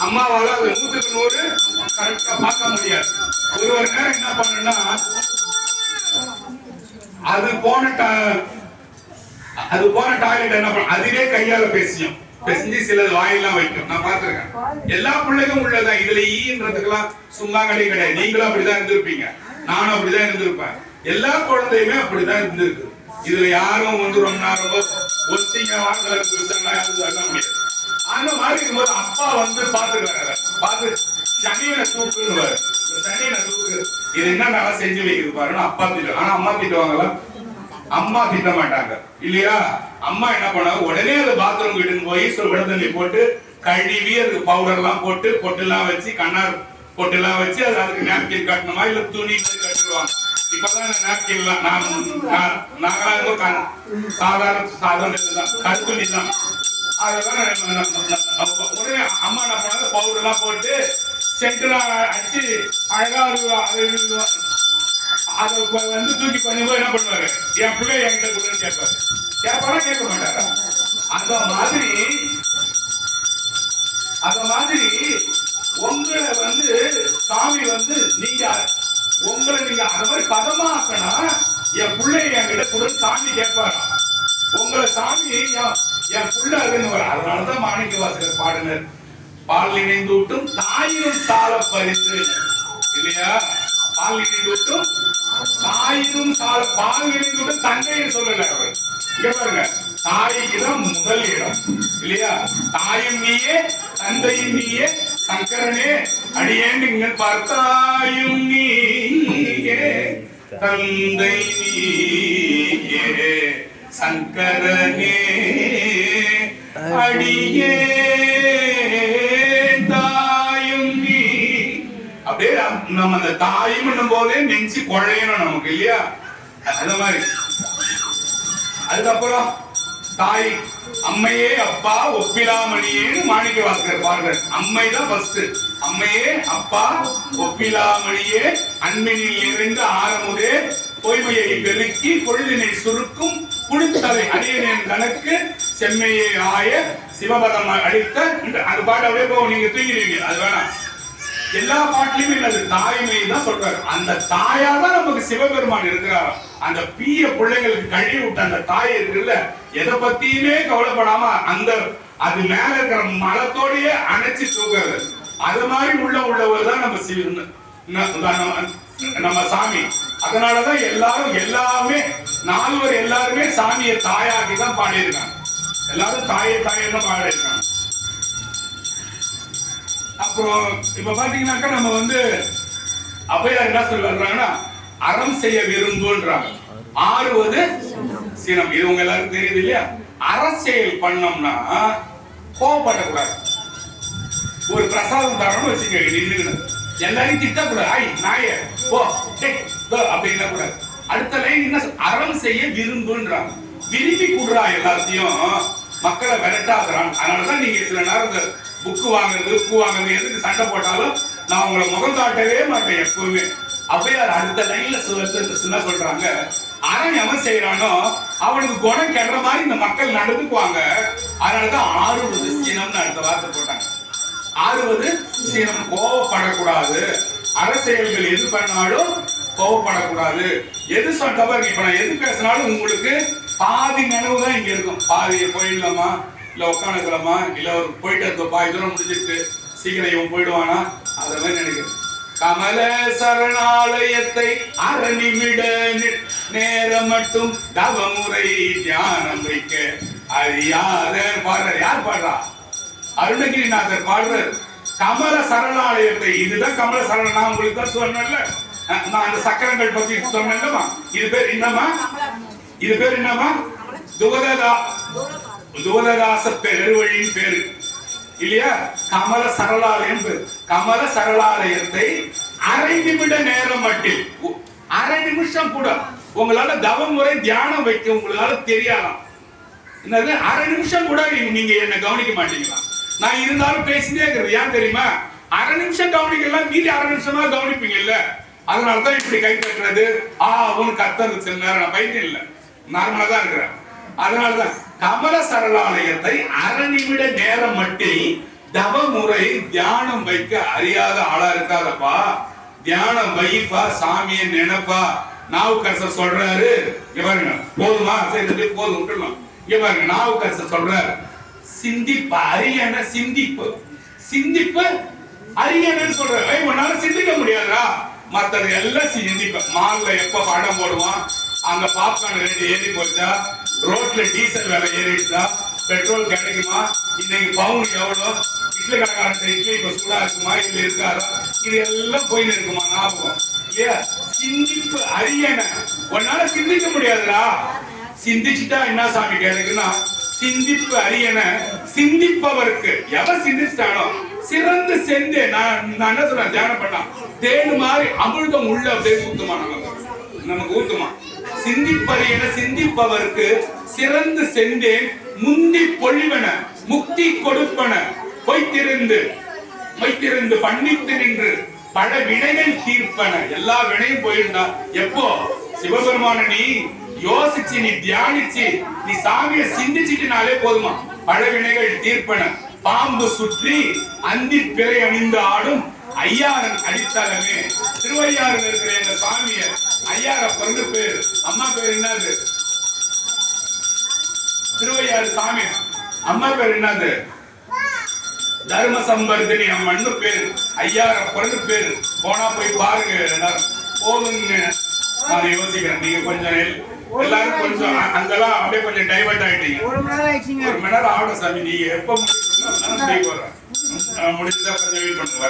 அம்மாவால அது 100க்கு 100 கரெக்டா பார்க்க முடியாது. ஒரு நேரம் என்ன பண்ணுன்னா அது போன டாய்லெட் என்ன பண்ண, அதுவே கையால பேசிஞ்சு சில வாயெல்லாம் வைக்கும். நான் பாத்துருக்கேன். எல்லா பிள்ளைக்கும் உள்ளதான். இதுல ஈன்றதுக்கெல்லாம் சும்மா கிடையாது. நீங்களும் அப்படிதான் இருந்திருப்பீங்க, நானும் அப்படிதான் இருந்திருப்பேன். எல்லா குழந்தையுமே அப்படிதான் இருந்திருக்கு. இதுல யாரும் வந்து ரொம்ப நேரம் ஒத்திங்க வாங்கல முடியாது. அந்த மாதிரி இருக்கும்போது அப்பா வந்து பாத்துக்கிறாரு, பார்த்து சனியனை தூக்குன்னு, சனியனை தூக்கு, இது என்ன செஞ்சு வைக்கிறது பாருன்னு அப்பா திட்டம். ஆனா அம்மா திட்டுவாங்களா? அம்மா திட்ட மாட்டாங்க இல்லையா. அம்மா என்ன பண்ணாங்க, உடனே அது பாத்ரூம் வீட்டுன்னு போய் விட தண்ணி போட்டு கழுவி அதுக்கு பவுடர் எல்லாம் போட்டு பொட்டு எல்லாம் வச்சு கண்ணார் பொட்டெல்லாம் வச்சு அதுக்கு நாப்கின் கட்டணுமா இல்ல துணி கட்டிடுவாங்க. இப்பதான் நாப்கின்லாம் நாங்களாம் சாதாரண கருத்துணி தான். அதெல்லாம் உடனே அம்மா என்ன பண்ணாங்க, பவுடர் எல்லாம் போட்டு சென்டெல்லாம் அடிச்சு அழகா அதை வந்து தூக்கி பண்ணும்போது என்ன பண்ணுவாரு, என் பிள்ளை என்கிட்ட கொடுன்னு கேட்பாரு. கேட்பாரா கேட்க மாட்டாரா? அந்த மாதிரி உங்களை வந்து சாமி வந்து நீங்க உங்களை நீங்க அந்த மாதிரி பதமாக்கனா என் பிள்ளை என்கிட்ட கொடுன்னு சாமி கேட்பாரா? உங்களை சாமி என் பிள்ளை அதுன்னு வர. அதனாலதான் மாணிக்க வாசகர் பாடினர், பால் இணைந்து விட்டும் தாயினும் சால பறித்து இல்லையா? பால் இணைந்து விட்டும் தாயினும் சால, பால் இணைந்து விட்டும் தங்கைன்னு சொல்லல அவர். இங்க பாருங்க, தாய்க்குதான் முதல் இடம் இல்லையா? தாயும் நீயே தந்தையும் நீயே சங்கரனே அடியேன்னு இங்க பார்த்தாயும் நீயே தந்தை நீயே சங்கரனே அடியே தாயும் நீ. அப்படியே நம்ம அந்த தாயும் போதே நெஞ்சு குழையணும் நமக்கு இல்லையா? அந்த மாதிரி. அதுக்கப்புறம் தாய் அம்மையே அப்பா ஒப்பிலாமணியேன்னு மாணிக்க வாசகர் பாடுறார். அம்மை தான் ஃபர்ஸ்ட். அம்மையே அப்பா ஒப்பிலாமணியே அன்பினில் நிறைந்த ஆரமுதே பொய்மையை பெருக்கி பொழுதினை சுருக்கும் புழுத்தலை அடியனின் கணக்கு செம்மையை ஆய சிவபதம் அடித்த அது பாட்டு அப்படியே போக நீங்க தூங்கிடுவீங்க. அது வேணாம். எல்லா பாட்டிலுமே அது தாய்மை தான் சொல்றாரு. அந்த தாயா தான் நமக்கு சிவபெருமான் இருக்கிறார். அந்த பீய பிள்ளைங்களுக்கு கழுவி விட்ட அந்த தாய் இருக்குல்ல, எதை பத்தியுமே கவலைப்படாம அந்த அது மேல இருக்கிற மலத்தோடயே அணைச்சு தூக்குறது. அது மாதிரி உள்ளவர் தான் நம்ம சாமி. அதனாலதான் எல்லாமே நால்வர் எல்லாருமே சாமியை தாயாக்கி தான் பாடியிருக்காங்க. எல்லாரும் தாயை தாயன்னு பாடியிருக்காங்க. அப்புறம் இப்ப பாத்தீங்கன்னாக்கா நம்ம வந்து அவையார் என்ன சொல்றாங்கன்னா, அறம் செய்ய விரும்புன்றாங்க, ஆறுவது சினம். இது உங்க எல்லாருக்கும் தெரியுது இல்லையா? அரசியல் பண்ணோம்னா கோவப்படக்கூடாது. ஒரு பிரசாதம் தரணும் வச்சுக்க, நின்றுக்கணும், எல்லாரையும் திட்டக்கூடாது. ஐ நாய போ அப்படின்னா கூடாது. அடுத்த லைன் என்ன, அறம் செய்ய விரும்புன்றாங்க. விரும்பி கூடுறா எல்லாத்தையும் மக்களை விரட்டாக்குறான். அதனாலதான் நீங்க சில நேரம் புக்கு வாங்குறது பூ வாங்குறது எதுக்கு சண்டை போட்டாலும் நான் உங்களை முகம் காட்டவே மாட்டேன் எப்பவுமே. அவையார் அடுத்த லைன்ல சொல்றாங்க, அறம் எவன் செய்யறானோ அவனுக்கு குணம் கெடுற மாதிரி இந்த மக்கள் நடந்துக்குவாங்க. அதனாலதான் ஆறுவது சீனம்னு அடுத்த வார்த்தை போட்டாங்க. ஆறுவது சீனம், கோவப்படக்கூடாது. அரசியல்கள் எது பண்ணாலும் கோவப்படக்கூடாது. எது சொல்றவங்க இப்ப நான் எது பேசினாலும் உங்களுக்கு பாதி நினைவு தான் இங்க இருக்கும். பாதியை போயிடலாமா, இல்ல உட்காந்துக்கலாமா, இல்ல ஒரு போயிட்டு இருக்க பாதி தூரம் முடிஞ்சிட்டு சீக்கிரம் இவன் போயிடுவானா, அத மாதிரி நினைக்கிறேன். கமல சரணாலயத்தை அரை நிமிட நேரம் மட்டும் தவமுறை தியானம் வைக்க அறியாத பாடுற. யார் பாடுறா? அருணகிரிநாதர் பாடுறார். கமல சரணாலயத்தை, இதுதான் கமல சரண. நான் உங்களுக்கு தான் சொன்னேன்ல, நான் அந்த சக்கரங்கள் பத்தி சொன்னேன்லமா. இது பேர் என்னமா? இது பேர் என்னமா? துவததாச பெருவழியின் பேரு இல்லையா? கமல சரளாலயம் பேரு. கமல சரளாலயத்தை அரை நிமிட நேரம் மட்டும், அரை நிமிஷம் கூட உங்களால தவமுறை தியானம் வைக்க உங்களால தெரியாதான். என்னது அரை நிமிஷம் கூட நீங்க என்ன கவனிக்க மாட்டீங்களா? நான் இருந்தாலும் பேசிட்டே இருக்கிறது ஏன் தெரியுமா? அரை நிமிஷம் கவனிக்கலாம், மீதி அரை நிமிஷமா கவனிப்பீங்க இல்ல. அதனாலதான் இப்படி கை கட்டுறது, அவனு கத்துறது. சில நேரம் நான் பைத்தியம் இல்ல, நார்மலா தான் இருக்கிறேன். அதனாலதான் கமல சரளாலயத்தை அரை நிமிட நேரம் மட்டும் தவமுறை தியானம் வைக்க அறியாத ஆளா இருக்காதப்பா. தியானம் வைப்பா, சாமியை நினைப்பா. நாவுக்கரசர் சொல்றாரு, இங்க பாருங்க, போதுமா? சரி போதும் விட்டுலாம். இங்க பாருங்க, நாவுக்கரசர் சொல்றாரு, சிந்திப்பு அரியன சிந்திப்பு, சிந்திப்பு அரியனன்னு சொல்றாரு. உன்னால சிந்திக்க முடியாதா? மத்தது எல்லாம் சிந்திப்ப. மால்ல எப்ப படம் போடுவான், அங்க பாப்கார்ன் ரேட் ஏறி போச்சா, ரோட்ல டீசல் விலை ஏறிடுச்சா, பெட்ரோல் கிடைக்குமா, இன்னைக்கு பவுன் எவ்வளோ, இட்லி கடைக்காரன் இட்லி இப்ப சூடா இருக்குமா, இல்ல இருக்காரா, இது எல்லாம் போயின்னு இருக்குமா ஞாபகம் இல்லையா? சிந்திப்பு அரியன. உன்னால சிந்திக்க முடியாதுடா. சிந்திச்சுட்டா என்ன சாமி கேக்குன்னா, சிந்திப்பு அரியன சிந்திப்பவருக்கு. எவன் சிந்திச்சானோ சிறந்து செந்தே நான் என்ன சொல்றேன் தியானம் பண்ணலாம். தேன் மாதிரி அமிர்தம் உள்ள அப்படியே ஊத்துமா நமக்கு ஊத்துமா. சிந்திப்பது என சிந்திப்பவருக்கு சிறந்து செந்தேன் முந்தி பொழிவன முக்தி கொடுப்பன பொய்த்திருந்து பண்ணித்து நின்று பல வினைகள் தீர்ப்பன. எல்லா வினையும் போயிருந்தா எப்போ சிவபெருமான நீ யோசிச்சு நீ தியானிச்சு நீ சாமியை சிந்திச்சுட்டுனாலே போதுமா பல வினைகள் தீர்ப்பன. பாம்பு சுற்றி அந்தி பிறை அணிந்து ஆடும் ஐயாரன் அடித்தளமே. திருவையாறுல இருக்கிற எங்க சாமிய ஐயார பிறகு பேரு அம்மா பேர் என்னது? திருவையாறு சாமி அம்மா பேர் என்னது? தர்ம சம்பர்தினி அம்மன்னு பேரு. ஐயார பிறகு பேரு. போனா போய் பாருங்க எல்லாரும். போதுங்க நான் யோசிக்கிறேன். நீங்க கொஞ்சம் எல்லாரும் கொஞ்சம் அங்கெல்லாம் அப்படியே கொஞ்சம் டைவர்ட் ஆயிட்டீங்க. ஒரு மணி நேரம் ஆகணும் சாமி. நீங்க எப்ப முடிச்சுன்னா முடிச்சுதான் கொஞ்சம் வெயிட் பண்ணுங்க.